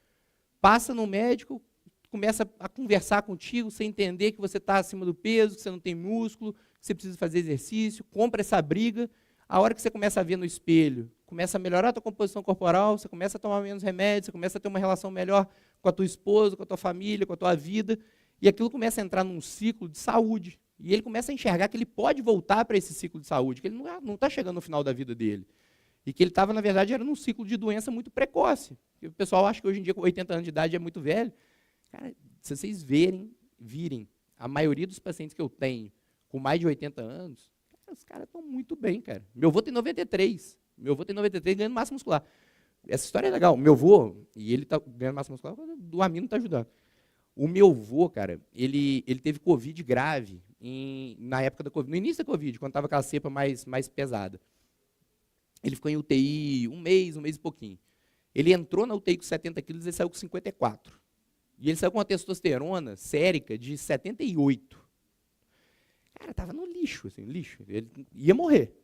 Passa no médico, começa a conversar contigo, você entender que você está acima do peso, que você não tem músculo, que você precisa fazer exercício, compra essa briga. A hora que você começa a ver no espelho, começa a melhorar a tua composição corporal, você começa a tomar menos remédios, você começa a ter uma relação melhor com a tua esposa, com a tua família, com a tua vida, e aquilo começa a entrar num ciclo de saúde. E ele começa a enxergar que ele pode voltar para esse ciclo de saúde, que ele não está chegando no final da vida dele. E que ele estava, na verdade, era num ciclo de doença muito precoce. E o pessoal acha que hoje em dia, com 80 anos de idade, é muito velho. Cara, se vocês virem, a maioria dos pacientes que eu tenho com mais de 80 anos, os caras estão muito bem, cara. Meu avô tem 93. Meu avô tem 93 ganhando massa muscular. Essa história é legal. Meu avô, e ele está ganhando massa muscular, o Amino está ajudando. O meu avô, cara, ele teve Covid grave na época da Covid, no início da Covid, quando estava aquela cepa mais pesada. Ele ficou em UTI um mês e pouquinho. Ele entrou na UTI com 70 quilos e saiu com 54. E ele saiu com uma testosterona sérica de 78. Cara, estava no lixo, assim, lixo. Ele ia morrer.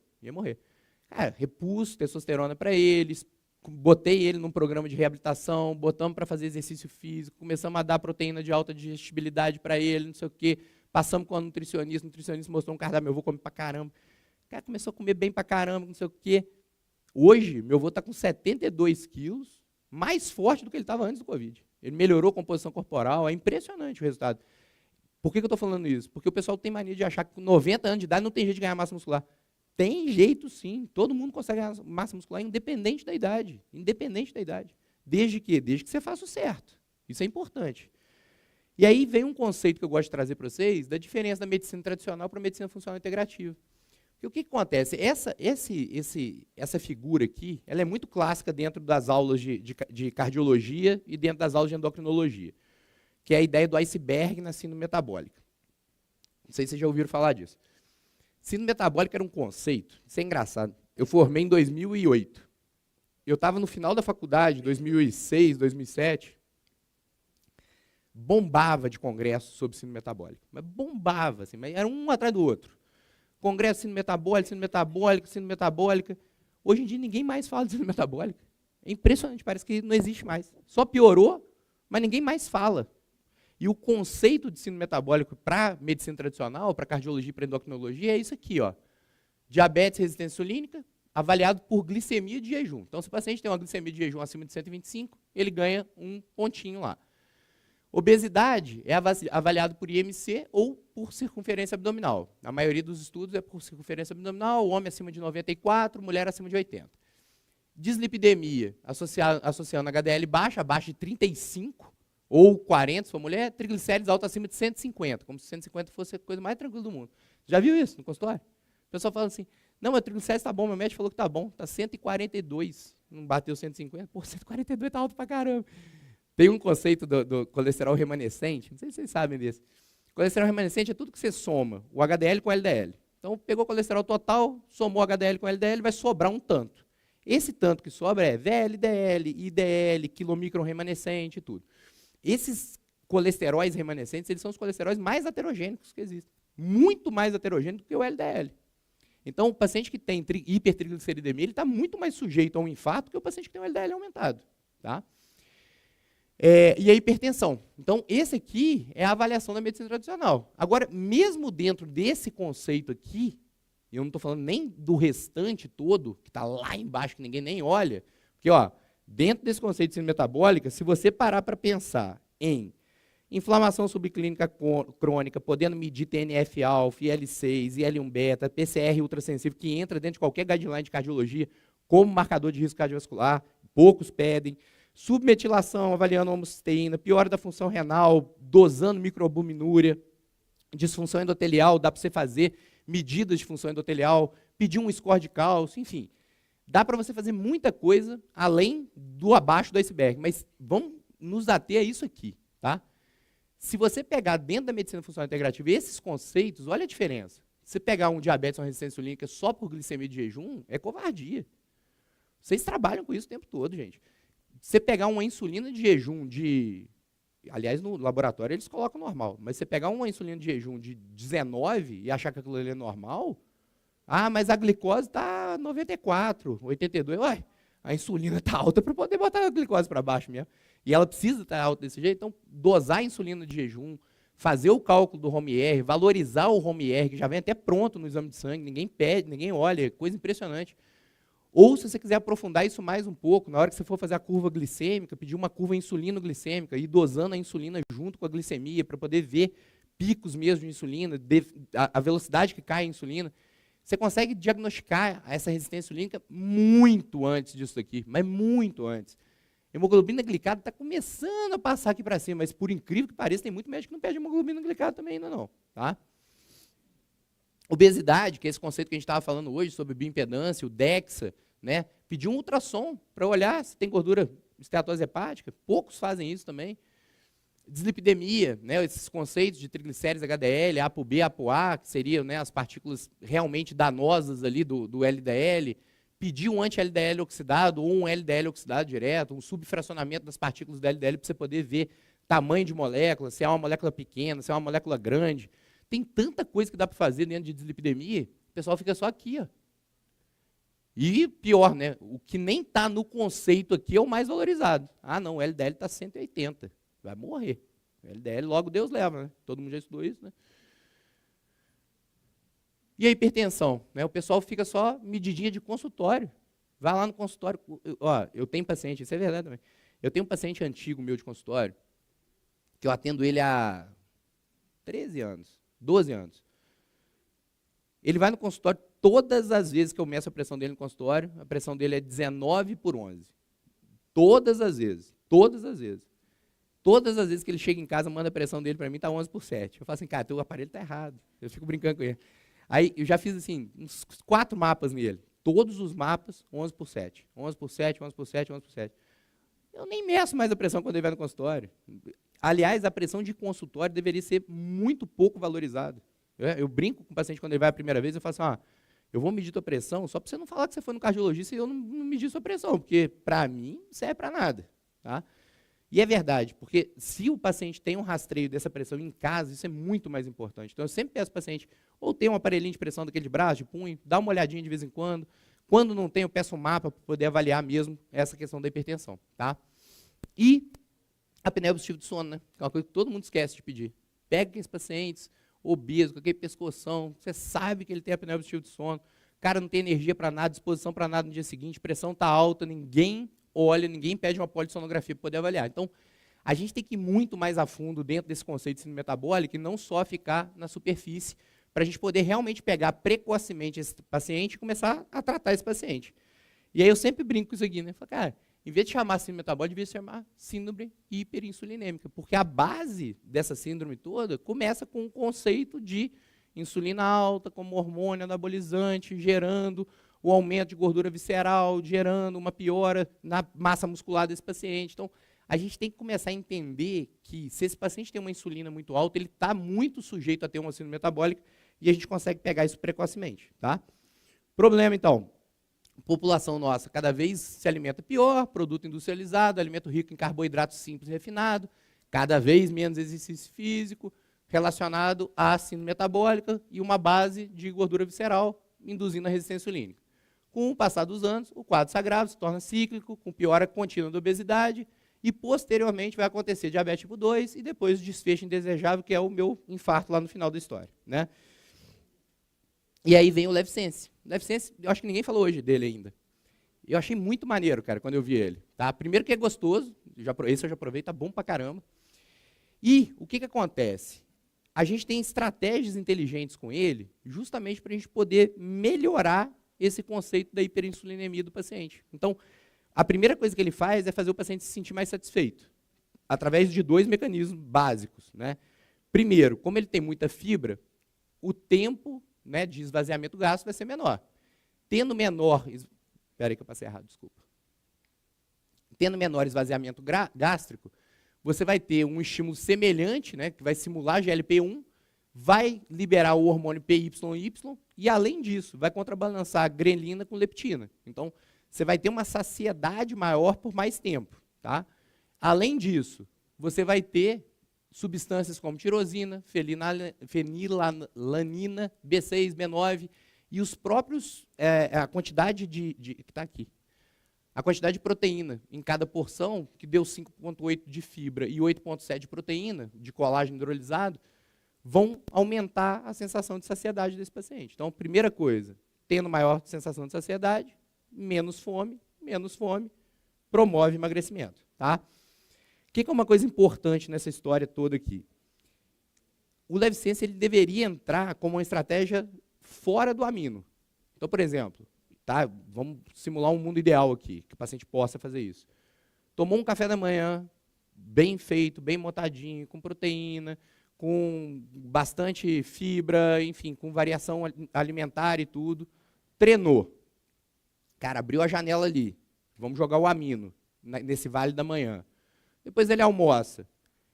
Cara, repus testosterona para eles, botei ele num programa de reabilitação, botamos para fazer exercício físico, começamos a dar proteína de alta digestibilidade para ele, não sei o quê. Passamos com a nutricionista, mostrou um cardápio, meu avô come pra caramba. O cara começou a comer bem pra caramba, não sei o quê. Hoje, meu avô está com 72 quilos, mais forte do que ele estava antes do Covid. Ele melhorou a composição corporal, é impressionante o resultado. Por que eu estou falando isso? Porque o pessoal tem mania de achar que com 90 anos de idade não tem jeito de ganhar massa muscular. Tem jeito sim, todo mundo consegue ganhar massa muscular independente da idade. Desde que você faça o certo. Isso é importante. E aí vem um conceito que eu gosto de trazer para vocês, da diferença da medicina tradicional para a medicina funcional integrativa. Porque o que acontece? Essa figura aqui, ela é muito clássica dentro das aulas de cardiologia e dentro das aulas de endocrinologia, que é a ideia do iceberg na síndrome metabólica. Não sei se vocês já ouviram falar disso. Síndrome metabólica era um conceito, isso é engraçado. Eu formei em 2008. Eu estava no final da faculdade, 2006, 2007, bombava de congresso sobre síndrome metabólica. Mas bombava, assim, mas era um atrás do outro. Congresso de síndrome metabólica. Hoje em dia ninguém mais fala de síndrome metabólica. É impressionante, parece que não existe mais. Só piorou, mas ninguém mais fala. E o conceito de síndrome metabólico para medicina tradicional, para cardiologia e para endocrinologia, é isso aqui, ó. Diabetes, resistência insulínica, avaliado por glicemia de jejum. Então, se o paciente tem uma glicemia de jejum acima de 125, ele ganha um pontinho lá. Obesidade é avaliado por IMC ou por circunferência abdominal. Na maioria dos estudos é por circunferência abdominal, homem acima de 94, mulher acima de 80. Dislipidemia, associando HDL baixa, abaixo de 35, ou 40, se for mulher, triglicéridos alto acima de 150, como se 150 fosse a coisa mais tranquila do mundo. Já viu isso no consultório? O pessoal fala assim, não, meu triglicéridos está bom, meu médico falou que está bom, está 142, não bateu 150, pô, 142 está alto pra caramba. Tem um conceito do colesterol remanescente, não sei se vocês sabem desse. Colesterol remanescente é tudo que você soma, o HDL com o LDL. Então, pegou o colesterol total, somou HDL com LDL, vai sobrar um tanto. Esse tanto que sobra é VLDL, IDL, quilomicron remanescente e tudo. Esses colesteróis remanescentes, eles são os colesteróis mais aterogênicos que existem. Muito mais aterogênicos do que o LDL. Então, o paciente que tem hipertrigliceridemia, ele está muito mais sujeito a um infarto que o paciente que tem o LDL aumentado. Tá? E a hipertensão. Então, esse aqui é a avaliação da medicina tradicional. Agora, mesmo dentro desse conceito aqui, eu não estou falando nem do restante todo, que está lá embaixo, que ninguém nem olha, porque, ó, dentro desse conceito de síndrome metabólica, se você parar para pensar em inflamação subclínica crônica, podendo medir TNF-alfa, IL-6, IL-1-beta, PCR ultrassensível, que entra dentro de qualquer guideline de cardiologia como marcador de risco cardiovascular, poucos pedem. Submetilação, avaliando a homocisteína, piora da função renal, dosando microalbuminúria, disfunção endotelial, dá para você fazer medidas de função endotelial, pedir um score de cálcio, enfim. Dá para você fazer muita coisa além do abaixo do iceberg, mas vamos nos ater a isso aqui, tá? Se você pegar dentro da medicina funcional integrativa esses conceitos, olha a diferença. Se pegar um diabetes ou uma resistência insulínica só por glicemia de jejum, é covardia. Vocês trabalham com isso o tempo todo, gente. Você pegar uma insulina de jejum de... Aliás, no laboratório eles colocam normal, mas você pegar uma insulina de jejum de 19 e achar que aquilo ali é normal, mas a glicose está 94, 82, ué, a insulina está alta para poder botar a glicose para baixo mesmo. E ela precisa estar alta desse jeito, então dosar a insulina de jejum, fazer o cálculo do HOME-R, valorizar o HOME-R, que já vem até pronto no exame de sangue, ninguém pede, ninguém olha, coisa impressionante. Ou, se você quiser aprofundar isso mais um pouco, na hora que você for fazer a curva glicêmica, pedir uma curva insulino-glicêmica, ir dosando a insulina junto com a glicemia, para poder ver picos mesmo de insulina, a velocidade que cai a insulina, você consegue diagnosticar essa resistência insulínica muito antes disso aqui, mas muito antes. Hemoglobina glicada está começando a passar aqui para cima, mas, por incrível que pareça, tem muito médico que não pede hemoglobina glicada também ainda não. Tá? Obesidade, que é esse conceito que a gente estava falando hoje, sobre bioimpedância, o DEXA, né? Pedir um ultrassom para olhar se tem gordura esteatose hepática, poucos fazem isso também. Dislipidemia, né? Esses conceitos de triglicérides HDL, ApoB, ApoA, que seriam, né, as partículas realmente danosas ali do LDL, pedir um anti-LDL oxidado ou um LDL oxidado direto, um subfracionamento das partículas do LDL para você poder ver tamanho de molécula, se é uma molécula pequena, se é uma molécula grande. Tem tanta coisa que dá para fazer dentro de dislipidemia, o pessoal fica só aqui, ó. E pior, né? O que nem está no conceito aqui é o mais valorizado. Não, o LDL está 180, vai morrer. O LDL logo Deus leva, né? Todo mundo já estudou isso, né? E a hipertensão, né? O pessoal fica só medidinha de consultório. Vai lá no consultório, eu tenho paciente, isso é verdade também. Eu tenho um paciente antigo meu de consultório, que eu atendo ele há 13 anos, 12 anos. Ele vai no consultório, todas as vezes que eu meço a pressão dele no consultório, a pressão dele é 19/11. Todas as vezes, todas as vezes. Todas as vezes que ele chega em casa, manda a pressão dele para mim, está 11/7. Eu falo assim, cara, teu aparelho está errado. Eu fico brincando com ele. Aí eu já fiz assim, uns 4 mapas nele. Todos os mapas, 11/7. 11/7, 11/7, 11/7. Eu nem meço mais a pressão quando ele vai no consultório. Aliás, a pressão de consultório deveria ser muito pouco valorizada. Eu brinco com o paciente quando ele vai a primeira vez, eu falo assim, eu vou medir tua pressão só para você não falar que você foi no cardiologista e eu não medi sua pressão, porque para mim não serve para nada. Tá? E é verdade, porque se o paciente tem um rastreio dessa pressão em casa, isso é muito mais importante. Então eu sempre peço ao paciente, ou tem um aparelhinho de pressão daquele de braço, de punho, dá uma olhadinha de vez em quando. Quando não tem, eu peço um mapa para poder avaliar mesmo essa questão da hipertensão. Tá? E a apneia obstrutiva do sono, né? Que é uma coisa que todo mundo esquece de pedir. Pega aqueles pacientes obesos, com aquele pescoção, você sabe que ele tem apneia obstrutiva do sono, o cara não tem energia para nada, disposição para nada no dia seguinte, pressão está alta, ninguém olha, ninguém pede uma polissonografia para poder avaliar. Então, a gente tem que ir muito mais a fundo dentro desse conceito de síndrome metabólica e não só ficar na superfície, para a gente poder realmente pegar precocemente esse paciente e começar a tratar esse paciente. E aí eu sempre brinco com isso aqui, né? Falo, cara, em vez de chamar síndrome metabólica, devia se chamar síndrome hiperinsulinêmica, porque a base dessa síndrome toda começa com o conceito de insulina alta como hormônio anabolizante, gerando o aumento de gordura visceral, gerando uma piora na massa muscular desse paciente. Então, a gente tem que começar a entender que se esse paciente tem uma insulina muito alta, ele está muito sujeito a ter uma síndrome metabólica, e a gente consegue pegar isso precocemente. Tá? Problema, então, população nossa cada vez se alimenta pior, produto industrializado, alimento rico em carboidrato simples e refinado, cada vez menos exercício físico, relacionado à síndrome metabólica e uma base de gordura visceral, induzindo a resistência insulínica. Com o passar dos anos, o quadro se agrava, se torna cíclico, com piora contínua da obesidade, e posteriormente vai acontecer diabetes tipo 2 e depois o desfecho indesejável, que é o meu infarto lá no final da história. Né? E aí vem o LevSense. O LevSense, eu acho que ninguém falou hoje dele ainda. Eu achei muito maneiro, cara, quando eu vi ele. Tá? Primeiro que é gostoso, esse eu já provei, tá bom pra caramba. E o que acontece? A gente tem estratégias inteligentes com ele, justamente para a gente poder melhorar esse conceito da hiperinsulinemia do paciente. Então, a primeira coisa que ele faz é fazer o paciente se sentir mais satisfeito, através de 2 mecanismos básicos. Né? Primeiro, como ele tem muita fibra, o tempo, né, de esvaziamento gástrico vai ser menor. Tendo menor... Espera aí que eu passei errado, desculpa. Tendo menor esvaziamento gástrico, você vai ter um estímulo semelhante, né, que vai simular GLP-1, vai liberar o hormônio PYY e, além disso, vai contrabalançar a grelina com leptina. Então, você vai ter uma saciedade maior por mais tempo. Tá? Além disso, você vai ter substâncias como tirosina, fenilalanina, B6, B9 e os próprios, a quantidade que está aqui. A quantidade de proteína em cada porção, que deu 5,8 de fibra e 8,7 de proteína, de colágeno hidrolisado, vão aumentar a sensação de saciedade desse paciente. Então, primeira coisa, tendo maior sensação de saciedade, menos fome, promove emagrecimento. Tá? O que é uma coisa importante nessa história toda aqui? O LevSense ele deveria entrar como uma estratégia fora do amino. Então, por exemplo, tá? Vamos simular um mundo ideal aqui, que o paciente possa fazer isso. Tomou um café da manhã, bem feito, bem montadinho, com proteína, com bastante fibra, enfim, com variação alimentar e tudo. Treinou. Cara, abriu a janela ali. Vamos jogar o amino nesse vale da manhã. Depois ele almoça.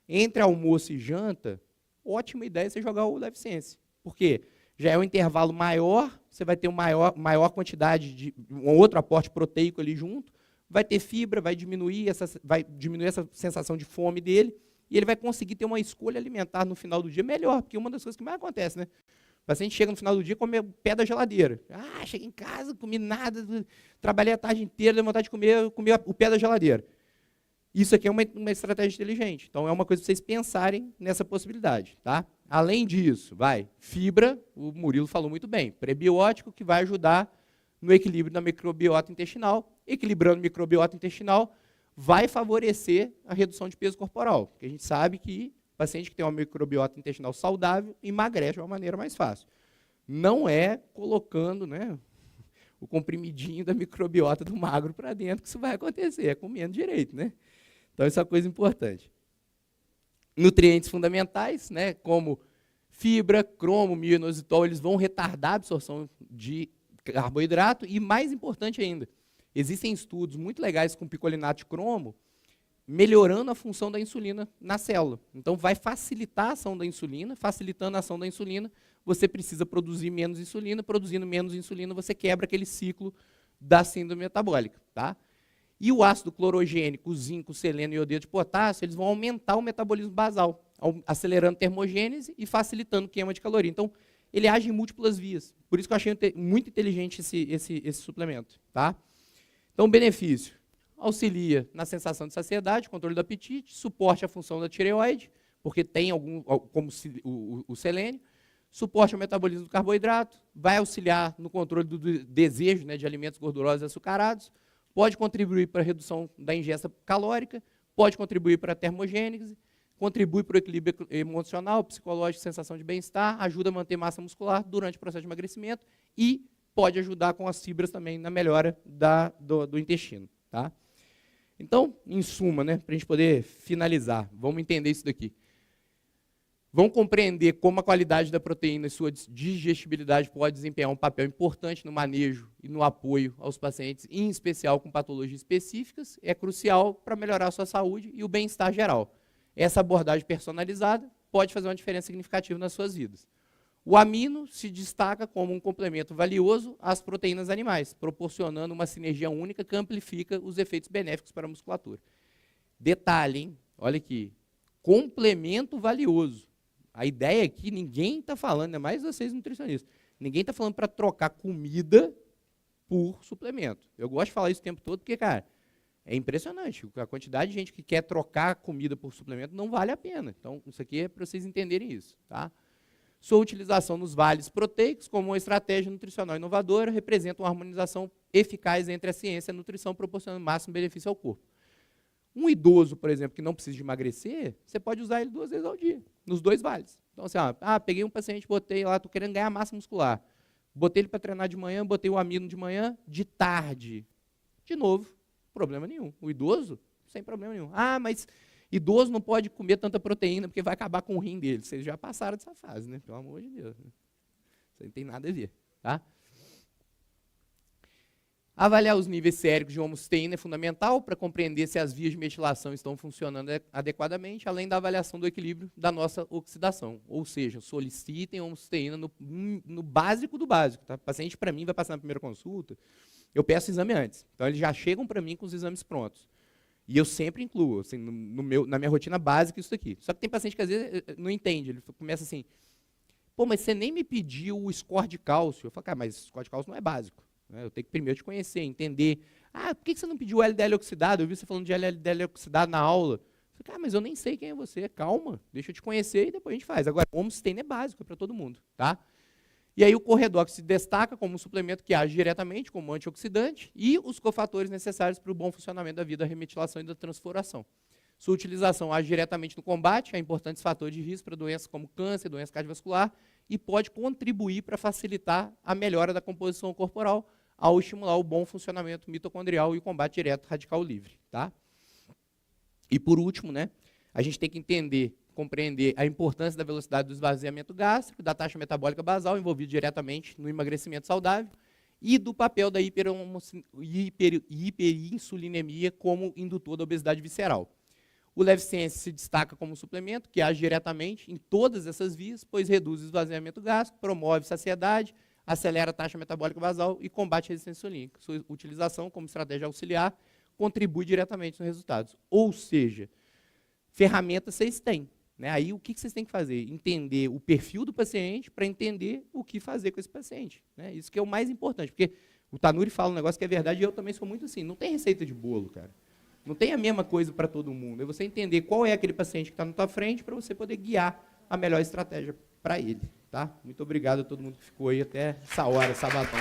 Entre almoço e janta, ótima ideia você jogar o LevSense. Por quê? Já é um intervalo maior, você vai ter uma maior quantidade de um outro aporte proteico ali junto, vai ter fibra, vai diminuir essa sensação de fome dele, e ele vai conseguir ter uma escolha alimentar no final do dia melhor, porque uma das coisas que mais acontece, né? O paciente chega no final do dia e come o pé da geladeira. Ah, cheguei em casa, comi nada, trabalhei a tarde inteira, dei vontade de comer o pé da geladeira. Isso aqui é uma estratégia inteligente. Então, é uma coisa para vocês pensarem nessa possibilidade. Tá? Além disso, fibra, o Murilo falou muito bem, prebiótico que vai ajudar no equilíbrio da microbiota intestinal. Equilibrando a microbiota intestinal, vai favorecer a redução de peso corporal. Porque a gente sabe que o paciente que tem uma microbiota intestinal saudável emagrece de uma maneira mais fácil. Não é colocando, né, o comprimidinho da microbiota do magro para dentro que isso vai acontecer, é comendo direito, né? Então, isso é uma coisa importante. Nutrientes fundamentais, né, como fibra, cromo, mioinositol, eles vão retardar a absorção de carboidrato e, mais importante ainda, existem estudos muito legais com picolinato de cromo melhorando a função da insulina na célula. Então, vai facilitar a ação da insulina, facilitando a ação da insulina, você precisa produzir menos insulina, produzindo menos insulina, você quebra aquele ciclo da síndrome metabólica. Tá? E o ácido clorogênico, o zinco, o selênio e o iodeto de potássio, eles vão aumentar o metabolismo basal, acelerando a termogênese e facilitando a queima de caloria. Então, ele age em múltiplas vias. Por isso que eu achei muito inteligente esse suplemento. Tá? Então, benefício. Auxilia na sensação de saciedade, controle do apetite, suporte à função da tireoide, porque tem como o selênio, suporte ao metabolismo do carboidrato, vai auxiliar no controle do desejo, né, de alimentos gordurosos e açucarados, pode contribuir para a redução da ingesta calórica, pode contribuir para a termogênese, contribui para o equilíbrio emocional, psicológico, sensação de bem-estar, ajuda a manter massa muscular durante o processo de emagrecimento e pode ajudar com as fibras também na melhora do intestino. Tá? Então, em suma, né, para a gente poder finalizar, vamos entender isso daqui. Vamos compreender como a qualidade da proteína e sua digestibilidade pode desempenhar um papel importante no manejo e no apoio aos pacientes, em especial com patologias específicas, é crucial para melhorar a sua saúde e o bem-estar geral. Essa abordagem personalizada pode fazer uma diferença significativa nas suas vidas. O amino se destaca como um complemento valioso às proteínas animais, proporcionando uma sinergia única que amplifica os efeitos benéficos para a musculatura. Detalhe, hein? Olha aqui, complemento valioso. A ideia aqui, ninguém está falando, ainda mais vocês nutricionistas, ninguém está falando para trocar comida por suplemento. Eu gosto de falar isso o tempo todo porque, cara, é impressionante. A quantidade de gente que quer trocar comida por suplemento não vale a pena. Então, isso aqui é para vocês entenderem isso, tá? Sua utilização nos vales proteicos como uma estratégia nutricional inovadora representa uma harmonização eficaz entre a ciência e a nutrição, proporcionando máximo benefício ao corpo. Um idoso, por exemplo, que não precisa de emagrecer, você pode usar ele 2 vezes ao dia, nos 2 vales. Então, assim, peguei um paciente, botei lá, estou querendo ganhar massa muscular. Botei ele para treinar de manhã, botei o amino de manhã, de tarde. De novo, problema nenhum. O idoso, sem problema nenhum. Mas idoso não pode comer tanta proteína porque vai acabar com o rim dele. Vocês já passaram dessa fase, né? Pelo amor de Deus. Né? Isso não tem nada a ver. Tá? Avaliar os níveis séricos de homocisteína é fundamental para compreender se as vias de metilação estão funcionando adequadamente, além da avaliação do equilíbrio da nossa oxidação. Ou seja, solicitem homocisteína no básico do básico. Tá? O paciente, para mim, vai passar na primeira consulta, eu peço o exame antes. Então, eles já chegam para mim com os exames prontos. E eu sempre incluo, assim, na minha rotina básica, isso aqui. Só que tem paciente que, às vezes, não entende. Ele começa assim, pô, mas você nem me pediu o score de cálcio. Eu falo, cara, mas o score de cálcio não é básico. Eu tenho que primeiro te conhecer, entender. Por que você não pediu LDL oxidado? Eu vi você falando de LDL oxidado na aula. Eu falei, mas eu nem sei quem é você. Calma, deixa eu te conhecer e depois a gente faz. Agora, o homocisteína é básico, é para todo mundo. Tá? E aí o Corredox se destaca como um suplemento que age diretamente como antioxidante e os cofatores necessários para o bom funcionamento da vida, da remetilação e da transfloração. Sua utilização age diretamente no combate a importantes fatores de risco para doenças como câncer, doença cardiovascular e pode contribuir para facilitar a melhora da composição corporal, ao estimular o bom funcionamento mitocondrial e o combate direto radical livre. Tá? E por último, né, a gente tem que entender, compreender a importância da velocidade do esvaziamento gástrico, da taxa metabólica basal, envolvida diretamente no emagrecimento saudável, e do papel da hiperinsulinemia como indutor da obesidade visceral. O Levicense se destaca como um suplemento que age diretamente em todas essas vias, pois reduz o esvaziamento gástrico, promove saciedade, acelera a taxa metabólica basal e combate a resistência insulínica. Sua utilização como estratégia auxiliar contribui diretamente nos resultados. Ou seja, ferramentas vocês têm. Né? Aí o que vocês têm que fazer? Entender o perfil do paciente para entender o que fazer com esse paciente. Né? Isso que é o mais importante, porque o Tanuri fala um negócio que é verdade e eu também sou muito assim. Não tem receita de bolo, cara. Não tem a mesma coisa para todo mundo. É você entender qual é aquele paciente que está na tua frente para você poder guiar a melhor estratégia para ele. Tá? Muito obrigado a todo mundo que ficou aí até essa hora, sabatão.